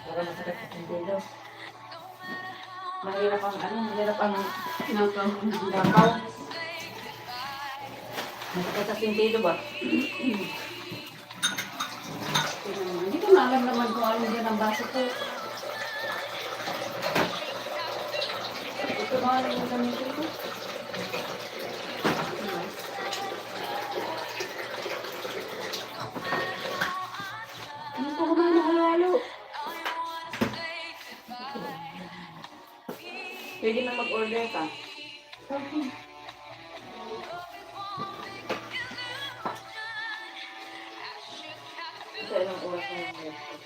Para masakit sa sindilo. Mahirap ang mahirap ang Nakaw. nakaw. Masakit sa sindilo ba? Hindi ko na alam naman kung ano din ang baso ko. Ito ba ano yung gamitin ko? Hindi ko kumain ng halo-halo. Pwede na mag-order ka. Okay. Sa ilang oras na yung rest.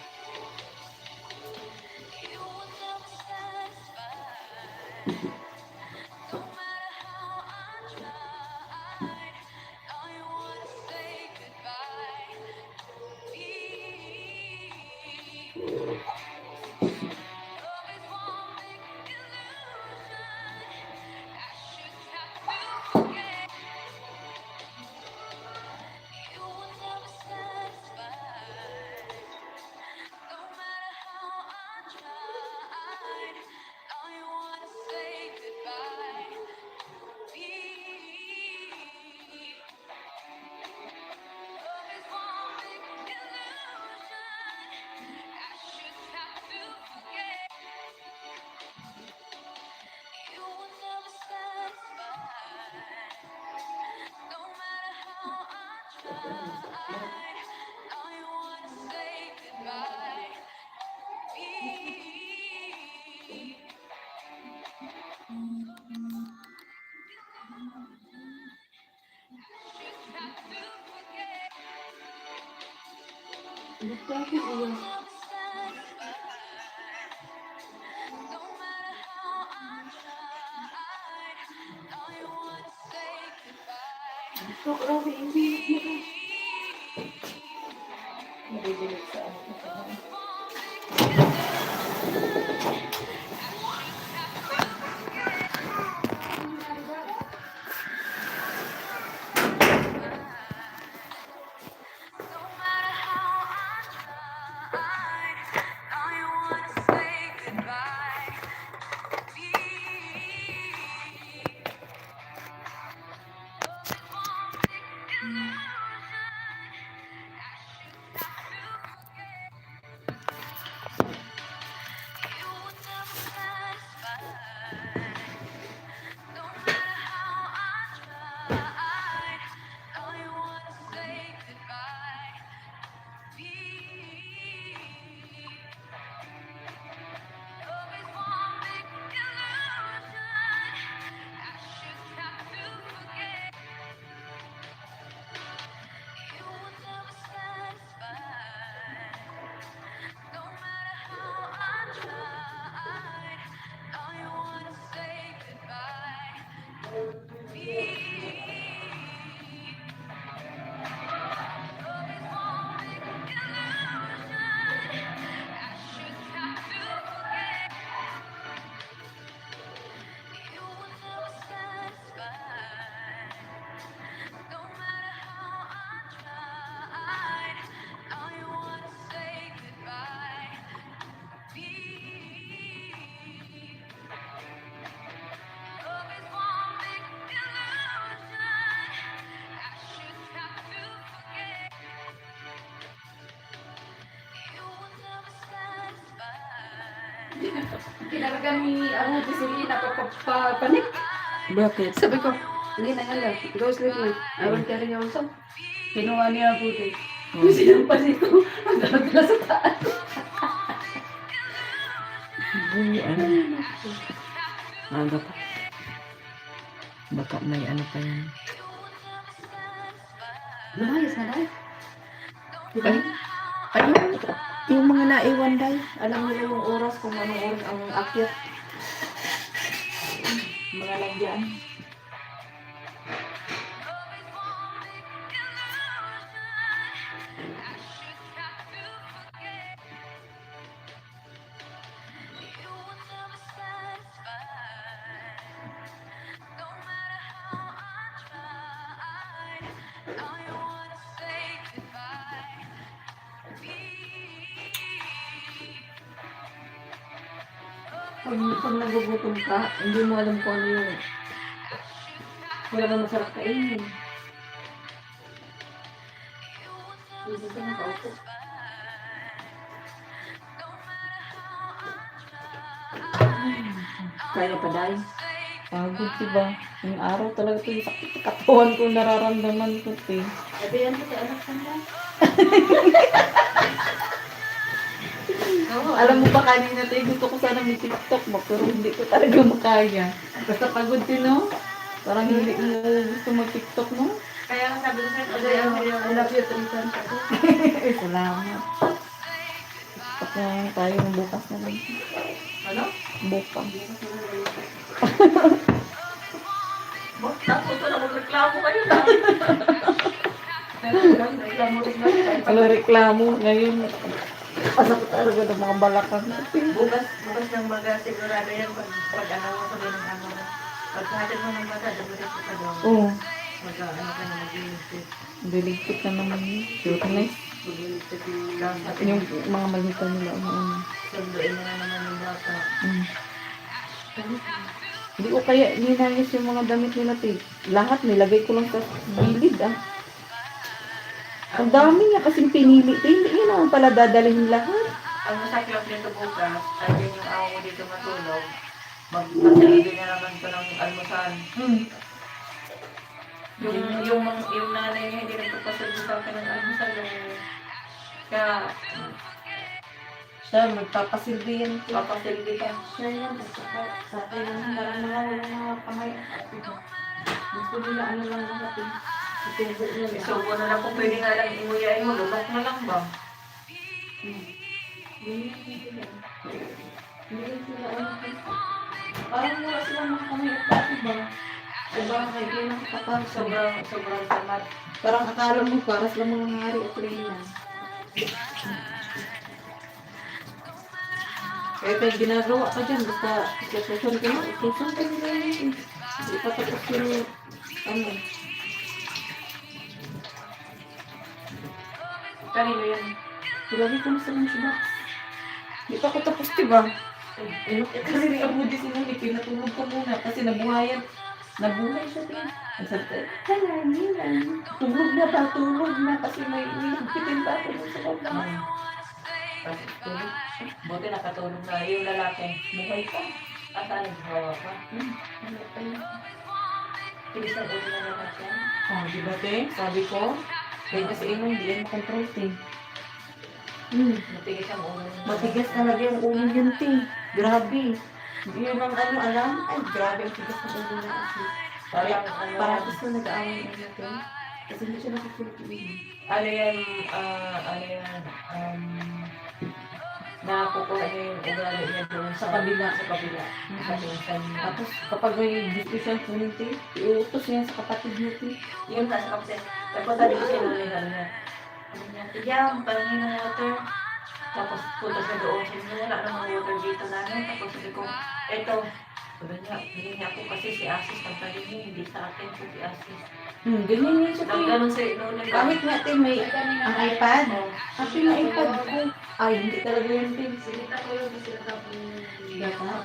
Gusto ko iyan. Gusto ko raw hindi. Nabibili sa ano ko sa mga. Kinarga ni Aruti si Lina papanik. Bakit? Sabi ko, hindi na hala. Go sleep na. I will carry you also. Kinuha niya Aruti. Yung sinampas ito. Ang dala sa taas. Ano? Aga pa. Baka may ano pa yan. Lumayas na dahil. Ay, ayun. Yung mga naiwan dahil. Alam nila yung oras kung anong oras ang akyat. Mga lagyan. Pag nagugutom ka, hindi mo alam kung ano yung wala na masarap kainin. Hindi ka nakaupo. Kaya pa dahil. Pagod, diba? Yung araw talaga ito, yung sakit sa katawan ko, nararamdaman ko, te. Sabi yan mo sa anak sanda. Alam mo ba kanina, te, gusto ko sana may TikTok mo, pero hindi ko talaga makaya. Basta pagod din, no? Parang hindi mo gusto mag-TikTok, no? Kaya nga sabi ko sa'yo, pag ayaw mo yung love you, tulisan ka. Salamat. Tapos tayo ng bukas na lang. Ano? Bukas. Tapos na magreklamo kayo na. Reklamo. Ano reklamo ngayon? Pasok talaga ng mga balakang natin. Bukas ng maga, sigurado yan pag ano mo sabi ng ano mo. Pag hatid mo ng maga, dumiretso ka doon. Oo. Ano ka na mag-iligpit. Deligpit na naman yun. Cute na yun. Mag-iligpit yung dapat. Yung mga magita nila. Sunduin mo na naman yung bata. Hindi ko kaya ninayos yung mga damit nila, te. Lahat nilagay ko lang sa gilid, ah. Ang dami niya kasing pinili. Te, hindi yun naman pala dadalhin lahat. Ang masaklap nito bukas, sabi yung awa mo dito matulog, magpasalibin na naman ito ng almusal. Yung nanay niya hindi nagpapasalibin sa akin ng almusal. Kaya, Siya, magpapasilbi yan. papasilbi ka. Siya yan. Sa akin lang, parang mga walang mga kamay. Gusto nila ano lang lahat, eh. Itubo nila. Isubo na lang kung pwede nga lang imuyain mo, lulok na lang ba? Parang wala silang mga kamay at pati ba? Sobrang kaibigan kapag Sobrang tamad. parang akala mo para sa mga ngari at reyna. Kaya tayo ginagawa ka dyan, basta ikasusan ka na, ikusan ka nila yun. Hindi pa tapos yung ano. Kanino yan? Lagi ko na sa lunch box. Hindi pa ako tapos, diba? Kasi ni-abudi sila, pinatulog ko muna kasi nabuhay siya din. Ang sabi, hala, nilan. Tulog na ba? Tulog na kasi may nagpitin pa ako dun sa baba. Kasi tulog. Buti nakatulog na yung lalaki. Buhay pa. At ano, hawa pa. Wala pa yun. Tilis ng ulo na naman siya. Oh, di ba, te? Sabi ko, kaya kasi ino, hindi yan makontrol, te. Matigas ang ulo. Matigas talaga yung ulo yun, te. Grabe. Hindi yun ang ano, alam. Ay, grabe ang tigas ng ulo na kasi. Parang ano, Parang gusto nag-aaway na te. Kasi hindi siya nakikinig. ano yan, nakukuha niya yung ugali niya doon sa kabila. Sa kabila. Sa pinsan niya. Tapos, kapag may diskusyon po niya, te, iutos niya sa kapatid niya, te. Yung nasa kapatid. Tapos sabi ko siya ulit, ano niya. Ano niya, Tiyam, parang yung water. Tapos punta sa doon. Sabi niya, wala namang water dito namin. Tapos sabi ko, eto. Sabi niya, hindi niya ako kasi si Asis. Pagkalim niya, hindi sa akin po si Asis. Ganyan yan siya, te. Nagganon sa inulan. Kahit nga, te, may ang iPad. Kasi na iPad ko. Ay, hindi talaga yun, te. Sinita ko yun kasi natapon yung Dapat.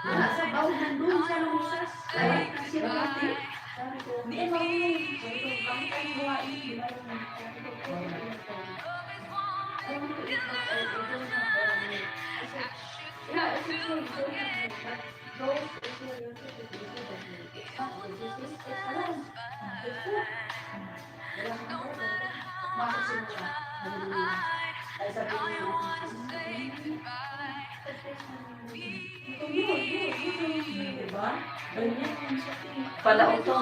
Nasa bawal nandun sa lumisas. Ay, kasi pati. Hindi yan marunong. Sabi ko, kami tayo buhain. Di ba yung Masok sila ka. Ay sabi niya. Diba? Pala ito.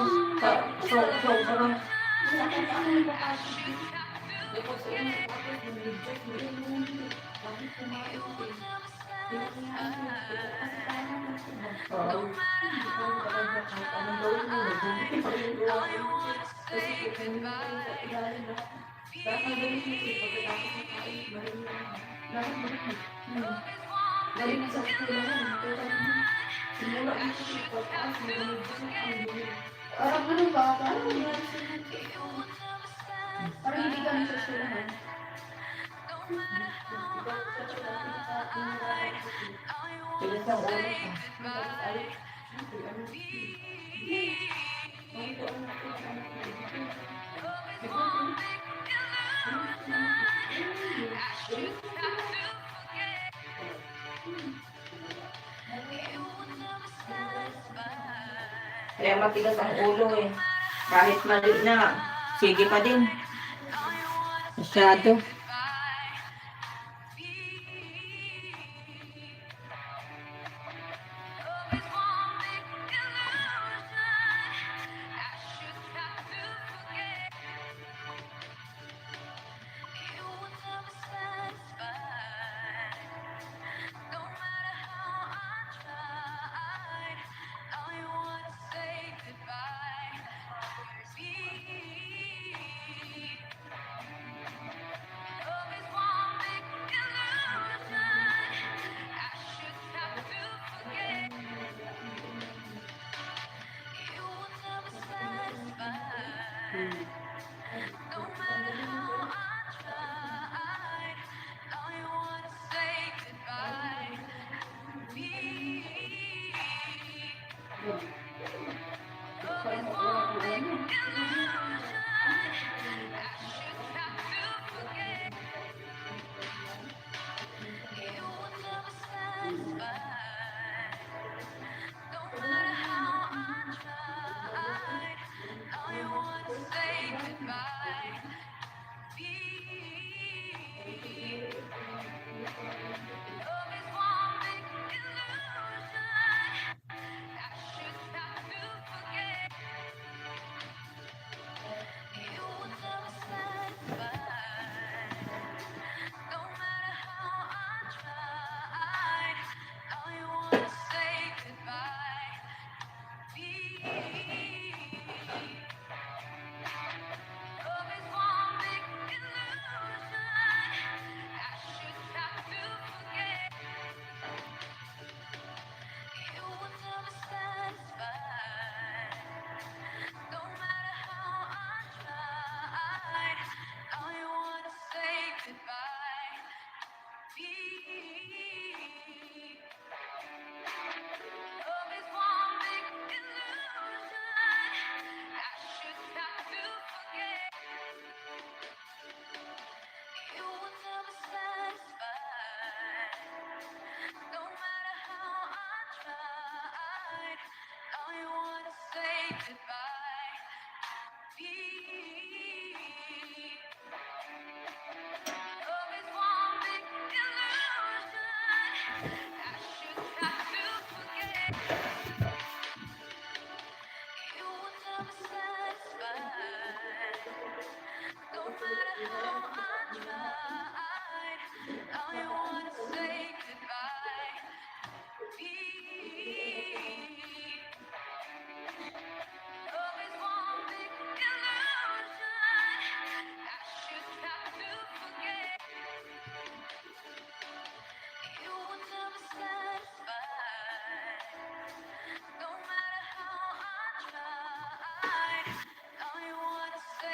Parang Galing na sa eskwelahan. Simula dito sa pagkakas. Parang ano ba? Parang hindi kami sa eskwelahan. Pilisang ulo. Kaya matigas ang ulo eh. Kahit mali na, sige pa din. Masyado.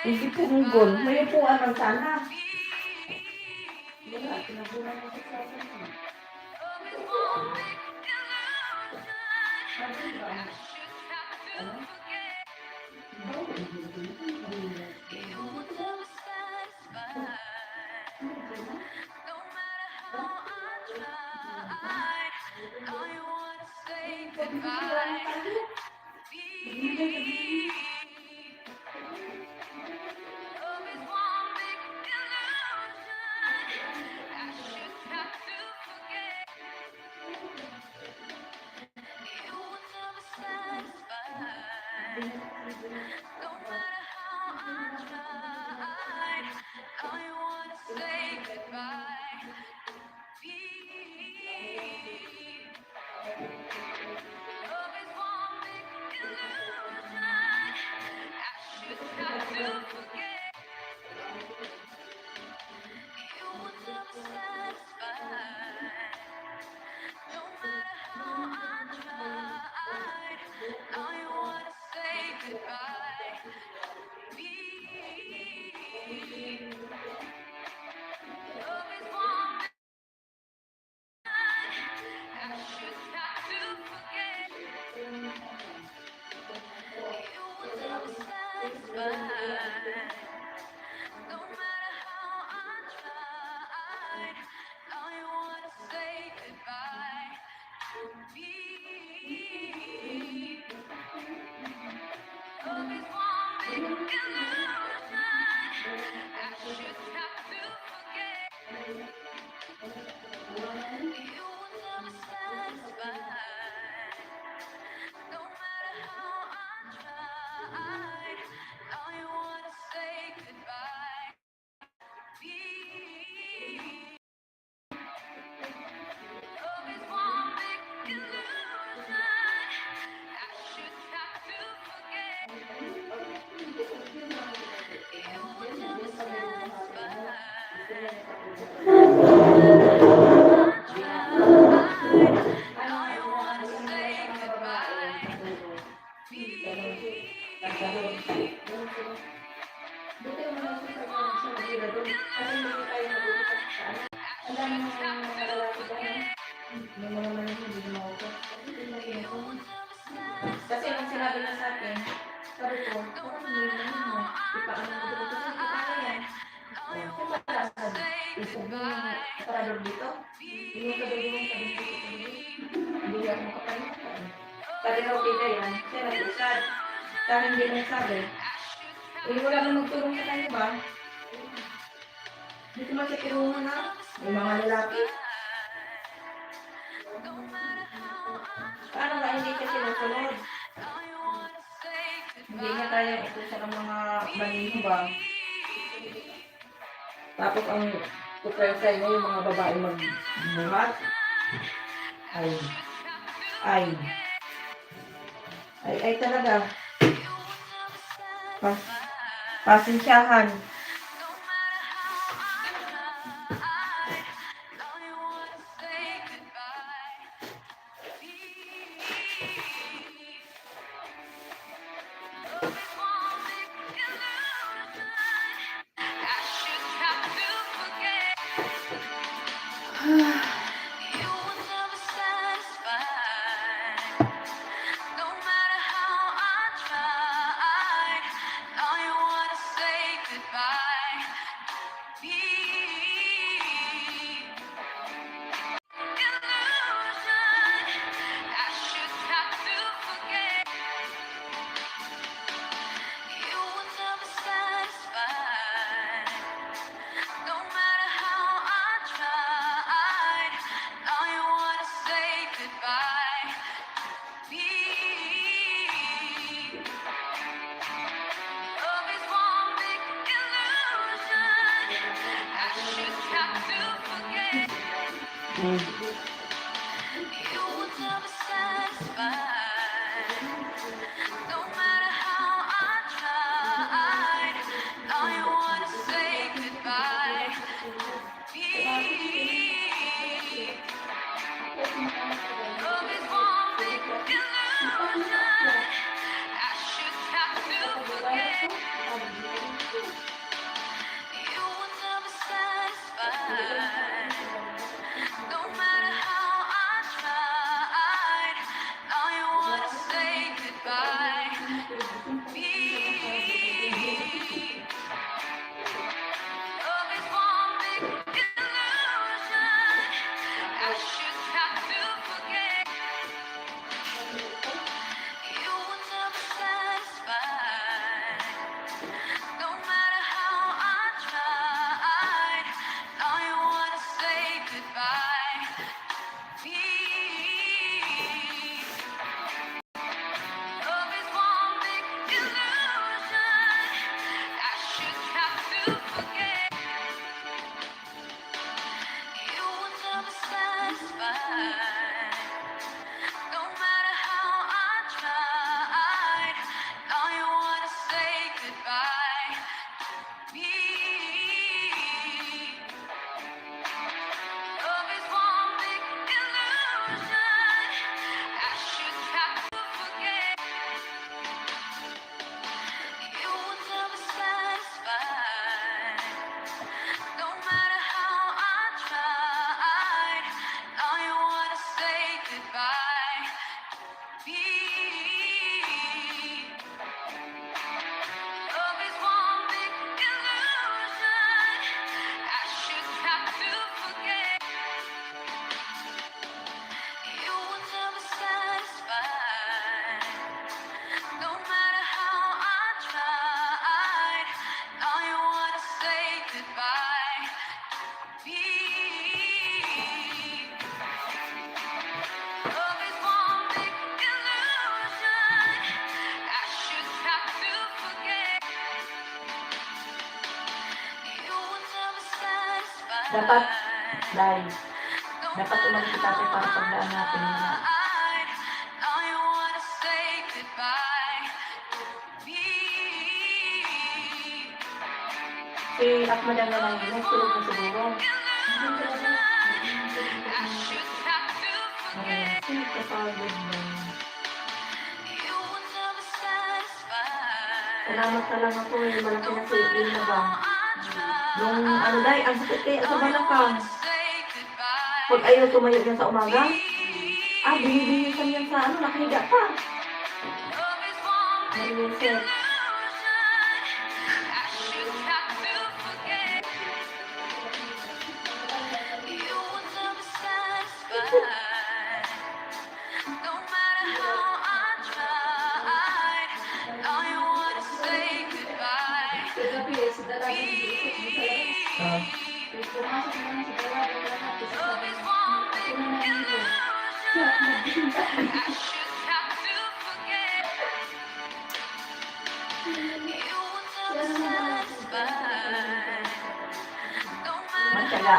Hindi punggol. May upuan lang sana. Wala, pinabunan ko sa akin. No matter how I tried, I wanna say goodbye. Love is one big illusion. I should have to forget. You will never satisfy. No matter how I tried, I wanna say goodbye. Love is one big I should have to forget. You will never satisfy. No matter how I tried, I wanna say goodbye. Love is one big illusion. I should have to forget. You will never satisfy. No matter how I tried, I wanna say goodbye. Love is one big illusion. I should have to forget. You will never satisfy. I wanna say goodbye. Kasi nung sinabi niya sa akin, sabi ko, parang hindi na mo. Ipaanan ko dito kasi hindi ko kaya yan. Kung matalasan, isip mo yung parador dito. Yung sabi mo, hindi ako makapalimutan. Sabi na okay na yan, siya nag-usad. Sa akin hindi lang sabi. Eh, wala nang magtulong sa kanya ba? Dito man sa kirungan na, may mga lalaki. Paano nga hindi siya sinusunod? Hindi niya kaya itusan ang mga balino ba? Tapos ang tupresya niya yung mga babae magbuhat. Ay talaga. Pasensyahan. Dapat, dahil, dapat umalis si tatay para pagdaan natin. Si Ahmad ang nalang yun, sulog na siguro. Sulog ka pagod na. Salamat na lang ako eh, malaki na sa iyo na ba? Nung ano dahil, ang sakit kaya sa balakang. Pag ayaw tumayo yan sa umaga, binibilisan yan sa ano, nakahiga pa. Narinisip. Matyaga.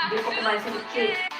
Hindi ko kumain sa lechit.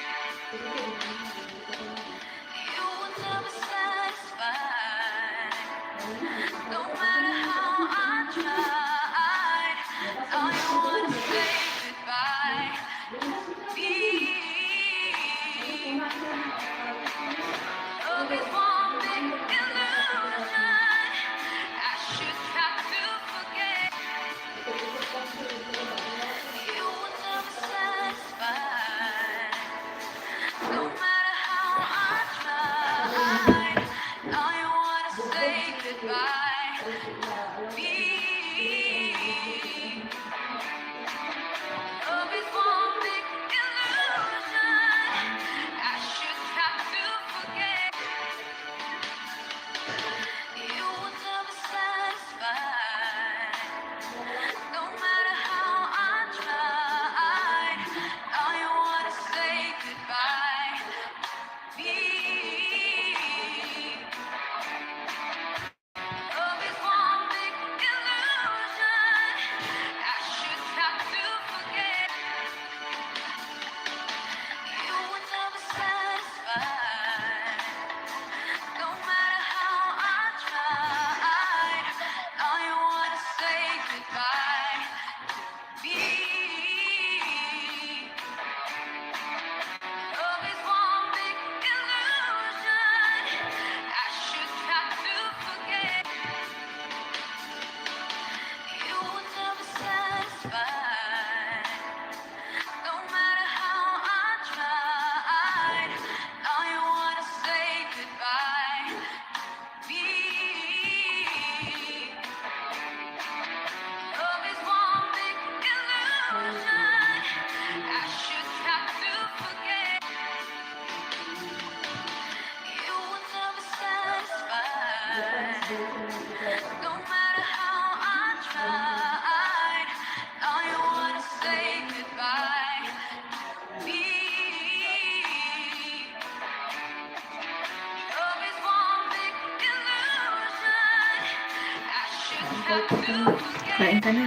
Kain ka na.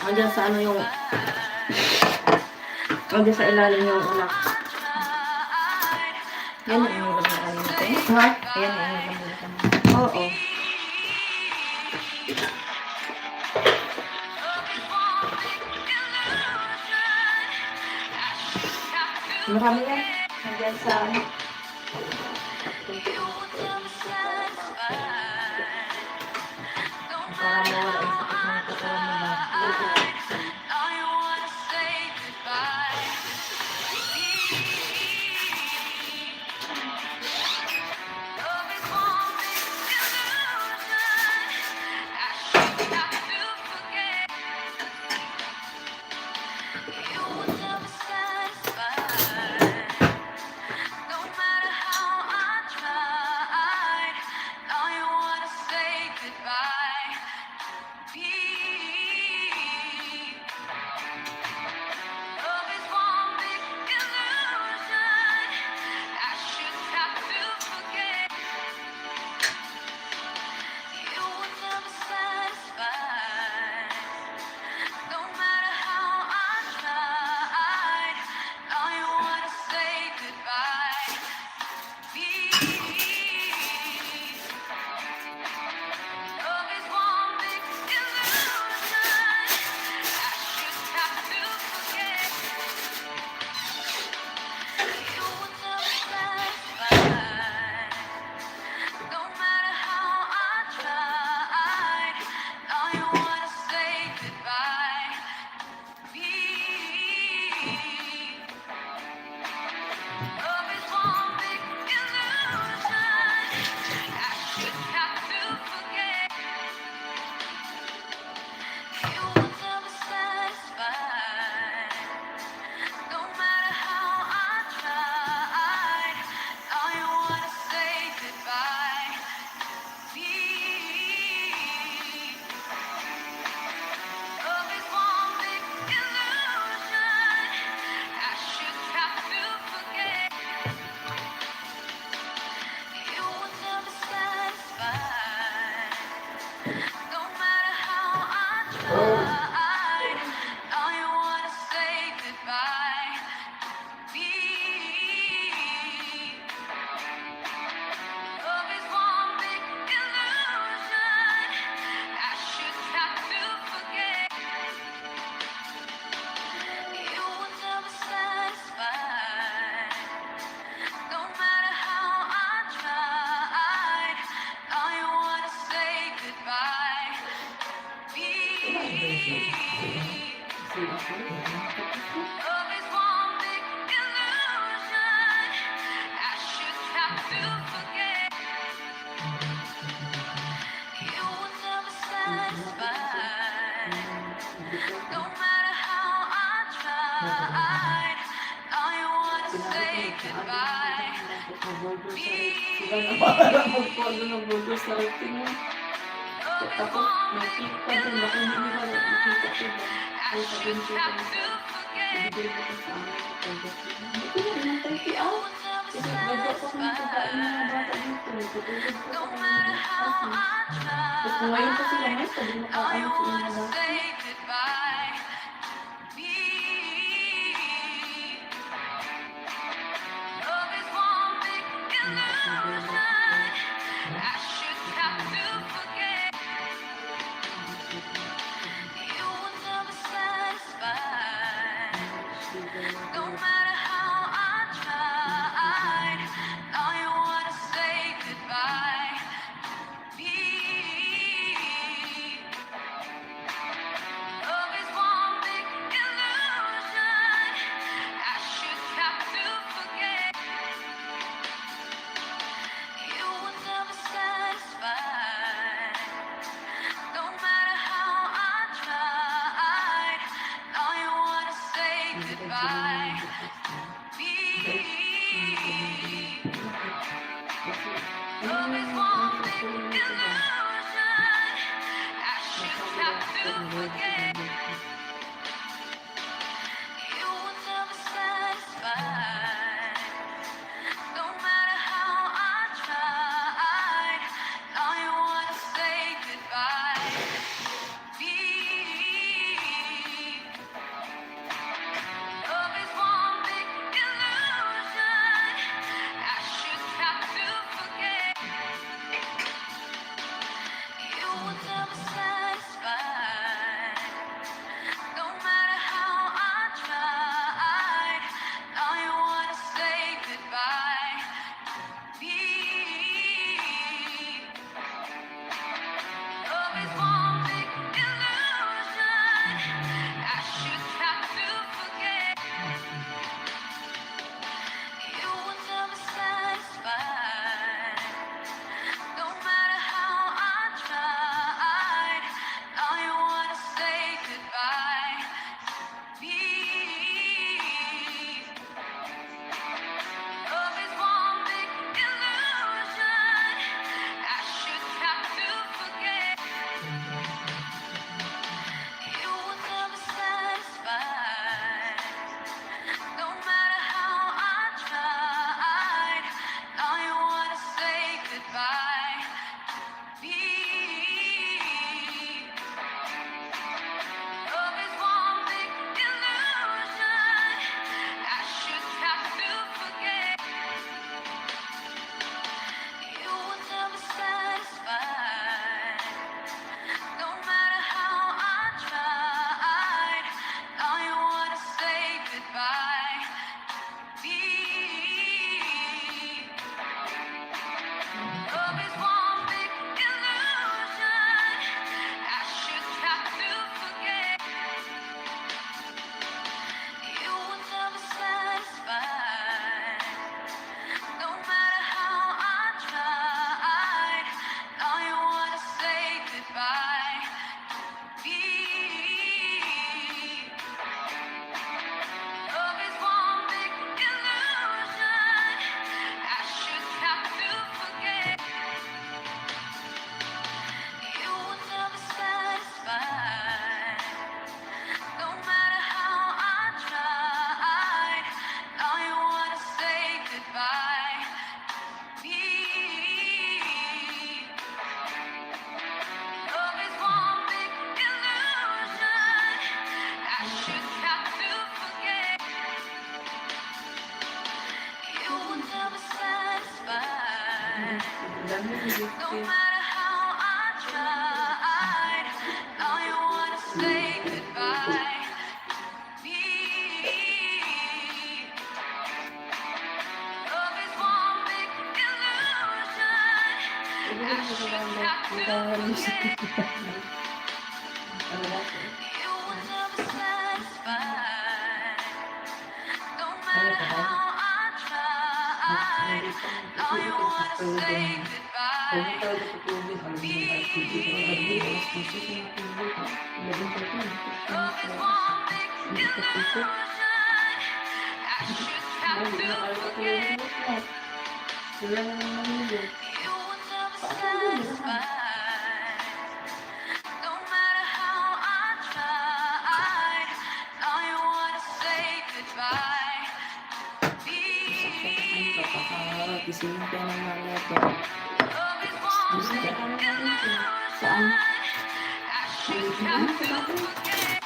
Andiyan sa ano yung... Andiyan sa ilalim yung unak. Yan ang inulam na kanin natin. Ha? Ayan ang inulam na kanin. Oo. Marami yan. Andiyan sa ano. Para mawala yung sakit ng katawan mo ba? Sila na parang magpolo ng burger sa rating mo. Tapos, nakikita pa din, baka hindi nila nakikita sila. Ay, sabihin ko sa mga, ibigay ko sa amin sa project. Ito na rin ang tayo out. Kasi nagdap ako ng pagkain ng mga bata dito. Tutulog ko sa mga kasi. Tapos ngayon pa sila, may sabi makaano sila na bata. goodbye. Be love is one big illusion. I should try to forget. You were never satisfied. No matter how I tried, now you wanna say goodbye. Be love is one big illusion. I should try to forget. You were never satisfied. No matter how I tried, now you wanna say goodbye. Be love is one big illusion. I should try to forget. You were never satisfied. No matter how I tried, now you wanna say goodbye. Be love is one big illusion. I should try to forget. You were never satisfied. No matter how I tried, now you wanna say goodbye. Love is one big illusion. I should try to forget. You were never satisfied. No matter how I tried, now you wanna say goodbye. Be Gising ka ng mga ito. love is one big illusion. I should try to forget.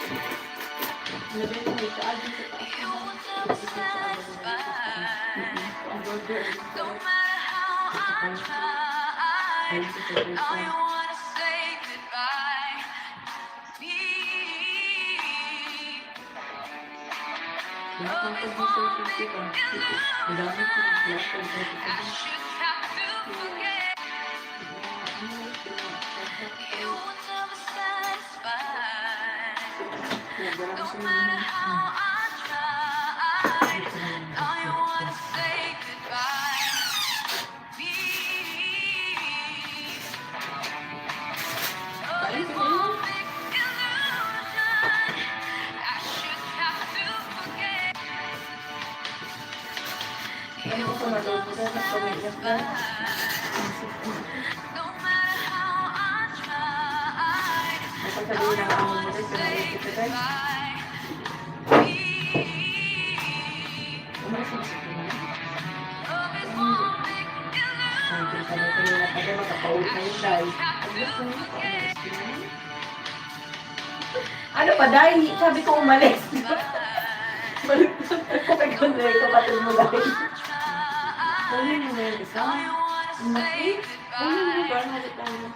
You were never satisfied. No matter how I tried, now you wanna say goodbye. Be love is one big illusion. I should try to forget. You were never satisfied. No matter how I tried, now you wanna say goodbye. Be love is one big illusion. I should try to forget. You were never satisfied. No matter how I tried, now you wanna say goodbye. Be love is one big illusion. I should try to forget. Ano pa, dahil sabi ko umalis. Balik ko kay Conrad, kapatid mo dahil. Dali mo na yung isa. Now you wanna say Ano mo ba? goodbye. Halit tayo.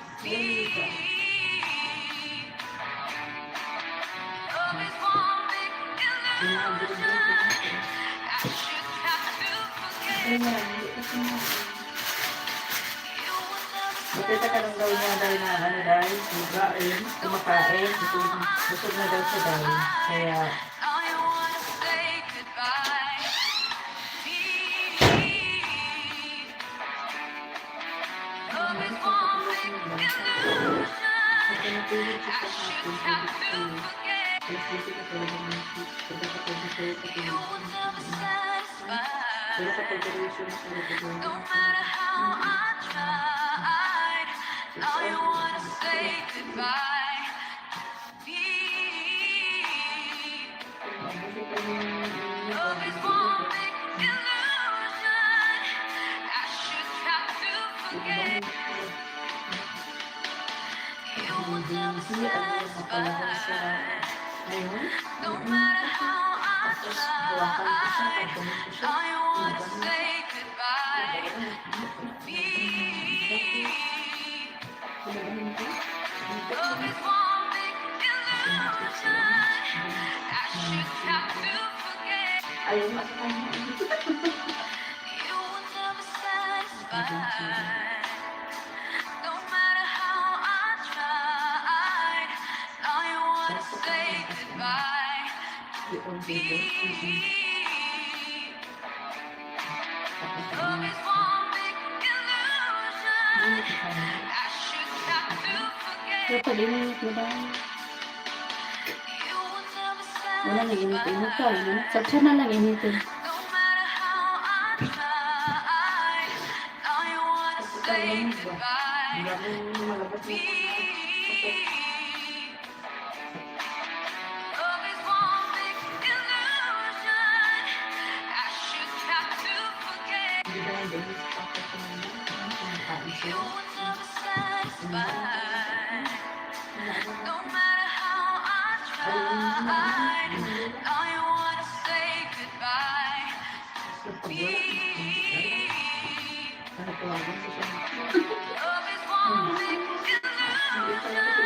Love is one big illusion. I should try to forget. Ay, hindi kasi mo. You were never Makita ka lang daw niya dahil na ano dahil, higain, kumakain, busog na daw siya dahil. Kaya, now you wanna say goodbye. Be love is one big illusion. pagka natulog siya I sa should hapon, try to forget. alas 20 ka talaga ng pagkakapag na kayo sa You were never satisfied. pero kapag relasyon na sa likod ng No matter how I tried, now you wanna say goodbye. Be love is one big illusion. I should try to forget. You were never satisfied. Ngayon, No matter how I tried, now you wanna say goodbye. Be love is one big illusion. I should try to forget. Ayaw nga sa kanya. Yung video. Kaya pag init mo daw. Wala nang initin. Magkain mo. Sabsa na lang initin. Kasi talagang ba? Hindi ako malabas na. Hindi ba yung baby sa papa ko naman? Kumakain siya. Ano tawagan ko siya? Hindi pala ko yung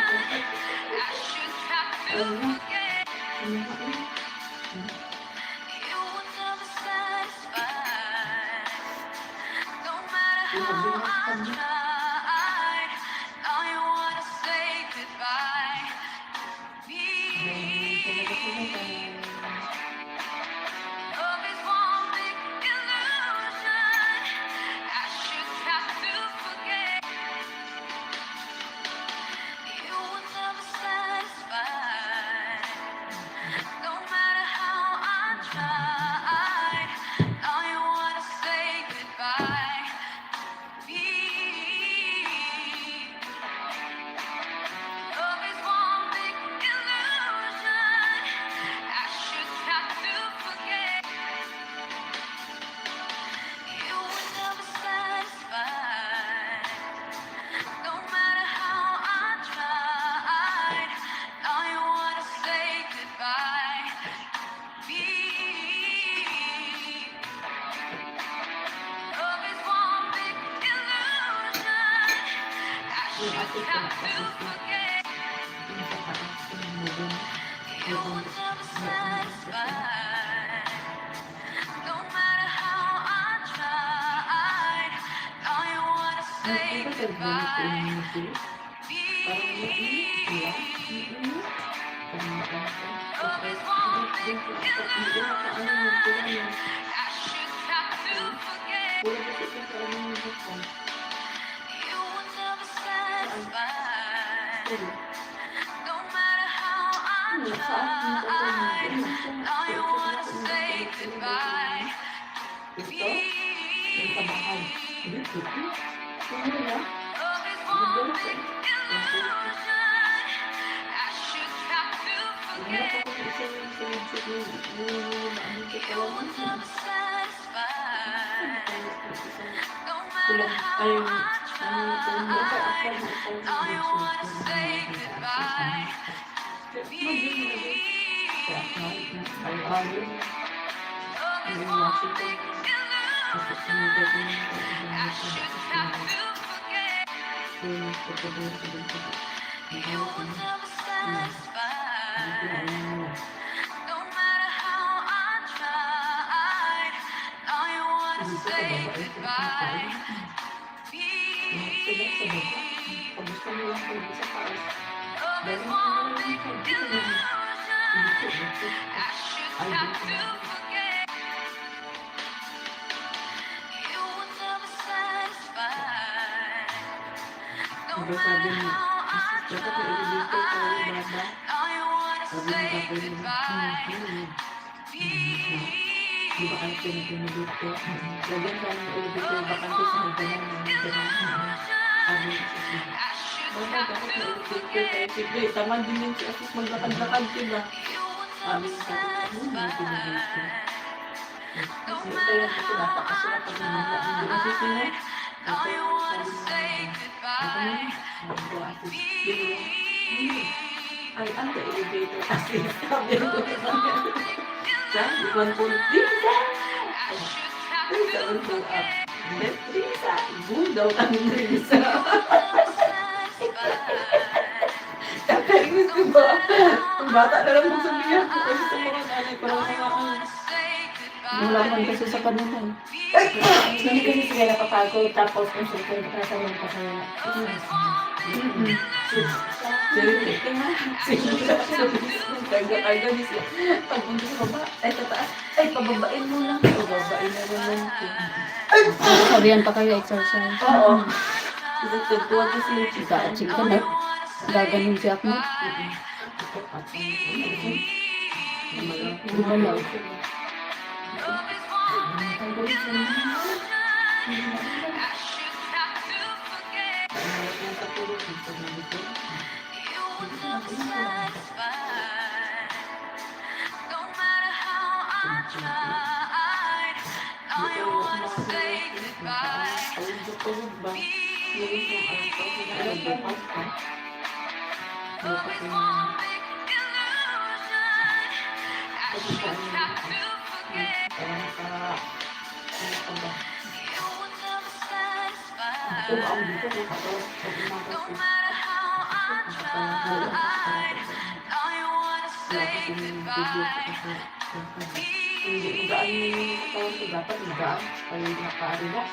ate ko kasi taman din yun si Asis maglakad-lakad diba? Sabi sa akin, kaya kasi napakasarap pag nangyayari. Asis yun ay, ang elevator kasi sabi ko sabi ko po Lisa! Lisa, until up. Lisa! Boom daw kami Lisa! Kakainis ko ba? Ang bata na lang magsabihan ko kasi sa mga nanay ko lang mga Wala man kasi sa kanila. Eh. Hindi kasi sila napapagod, tapos kung sila nakasalang pa sila. Karga-karga niya siya. Pagpunta sa baba, ay tataas, ay pababain mo lang. Pababain na naman ko. Sabihan pa kayo exercise. Oo. Tuwa ko sila chika. Chika na. Gaganon si Akmo. Di ba lang? Hindi gaan yung katawan ko dapat gaan. Kaya naka-relax.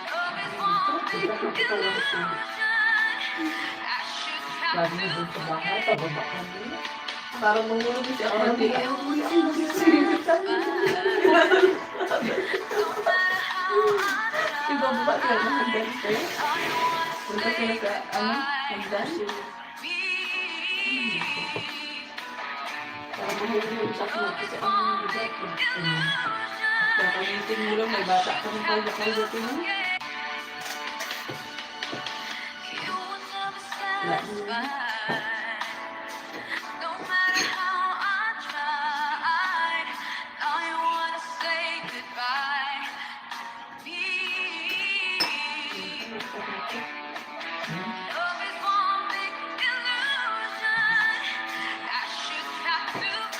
Lagi mo dun sa bahay, pababa ka mo. Parang mangulog siya ako. Ibababa ka na hanggang sa'yo. Punta sila sa, hanggang. Parang mahulog sa ako kasi ang hanggang ko. Kaya kamitin mo lang, may bata ka ng kaya-kaya ko mo.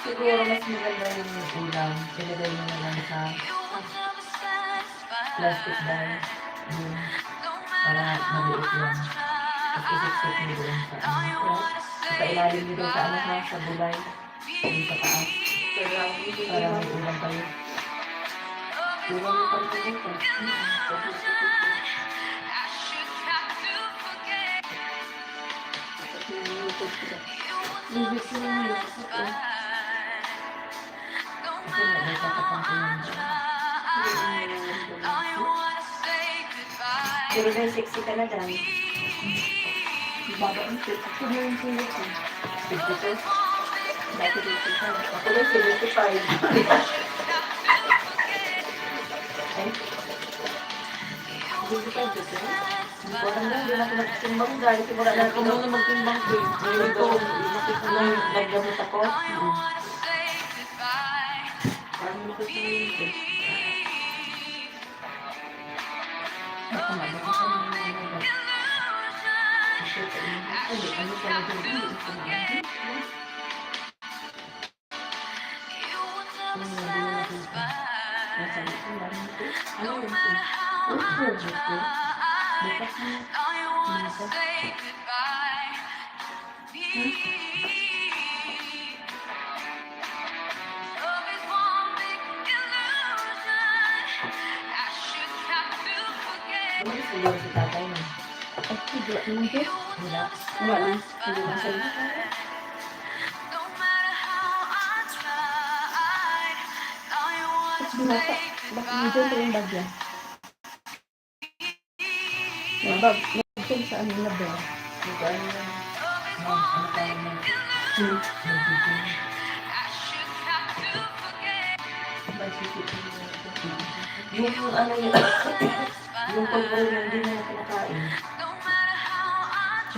Siguro mas maganda yung ulam. Ilagay mo na lang sa plastic bag. Yun. Para maliit lang. Tapos isip-sip mo doon sa ipailalim mo doon sa sa gulay. Doon sa taas. Para may ulam kayo. Ulam mo pala dito. Lubit ko lang yung ito. Kasi nagkakapang ko yung pero dahil sexy ka na dyan. Baba ang sexy. Ako na yung sexy ko. 52. Dati dito ka. Ako na 75. Ay. 25 dito. Parang lang, hindi na ako nagtimbang dahil wala na ako muna magtimbang ko. Ngayon ko, naggamot ako. Parang makikita yun. Baka mabaka sa mga nagagawa. Ano talaga yun? Ano yun? Bukas mo. Ano siguro si tatay mo? Wala naman po. Wala. Wala lang. Hindi na sa'yo. Baka medyo pa yung bag yan. Yung bag. Yung saan yung label. Dito ano yan? Ano tayo mo? Yung ano yun, yung pagkain na hindi na kinakain.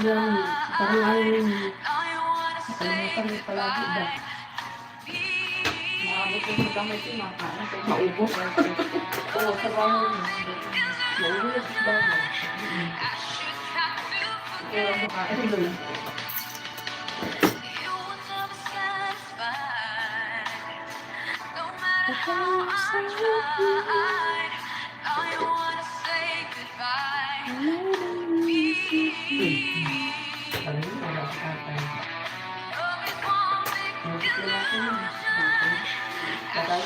Yung parang ayaw yung nakalimutan mo palagi ba? Maabot yung sa gamay ko, makain ko. Maubos. Oo, sa bahay mo. Maubos sa bahay. Kaya makain ko yun. Sabi mo, wala sa tatay. Wala sa tatay. Tatay?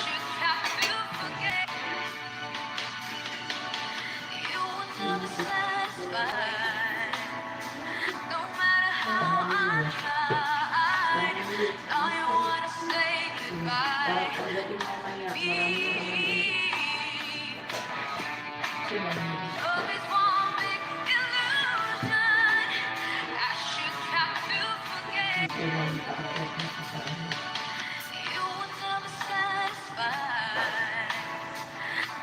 sila. Love is one big illusion. I should have to forget. Ito lang naka-apply na sa ano. You were never satisfied.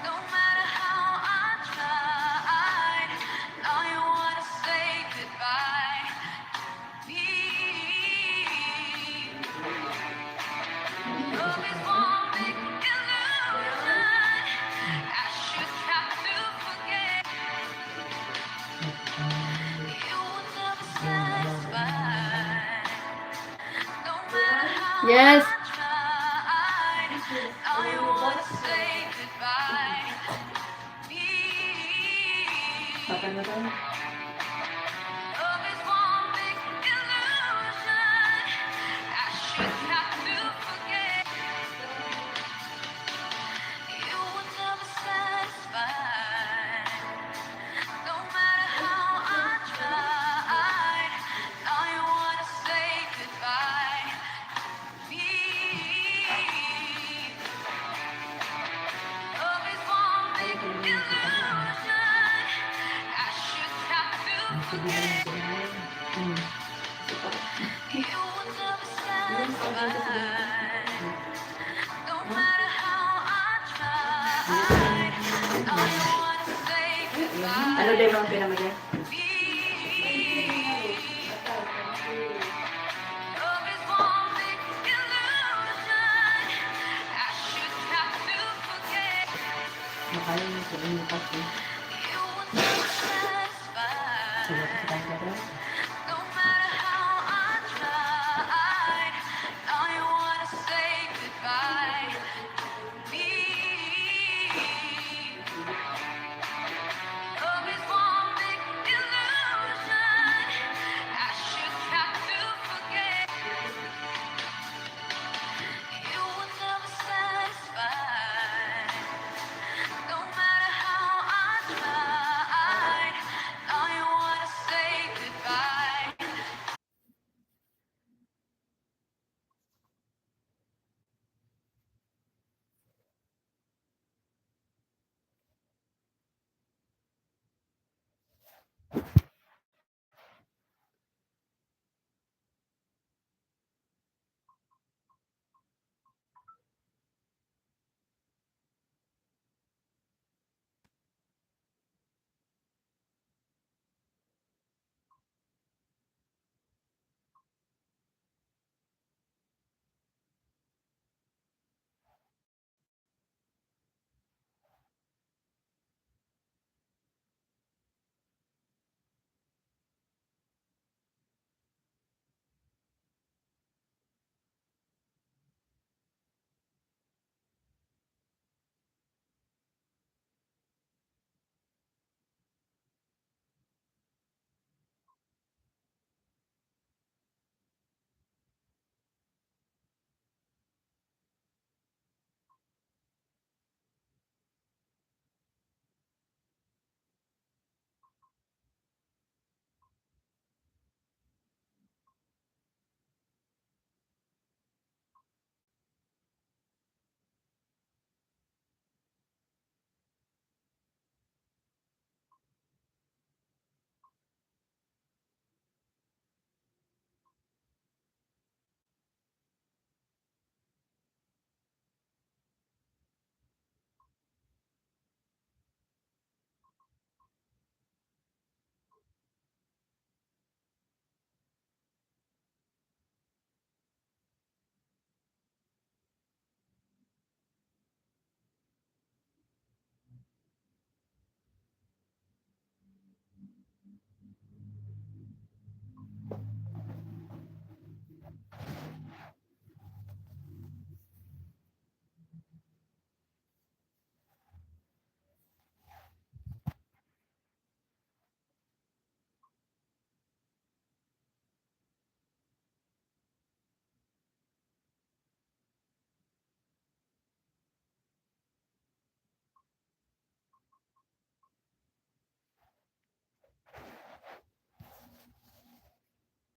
No matter how I tried. Now you wanna say goodbye. Me. Love is one big illusion. I should have to forget. You were never satisfied. No matter how Yes. I tried. Now you wanna say goodbye. Me. Takan na tayo. Love is one big illusion. I should have to forget. You were never satisfied. No matter how I tried. Now you wanna say goodbye. Me. Love is one big illusion. I should have to forget. You were never satisfied. No matter how I tried. Now you wanna say goodbye. Ano din ang pinamagyan? Love is one big illusion. I should have to forget. Makain mo sa inyo kasi. You were never Sila satisfied. sa kanila.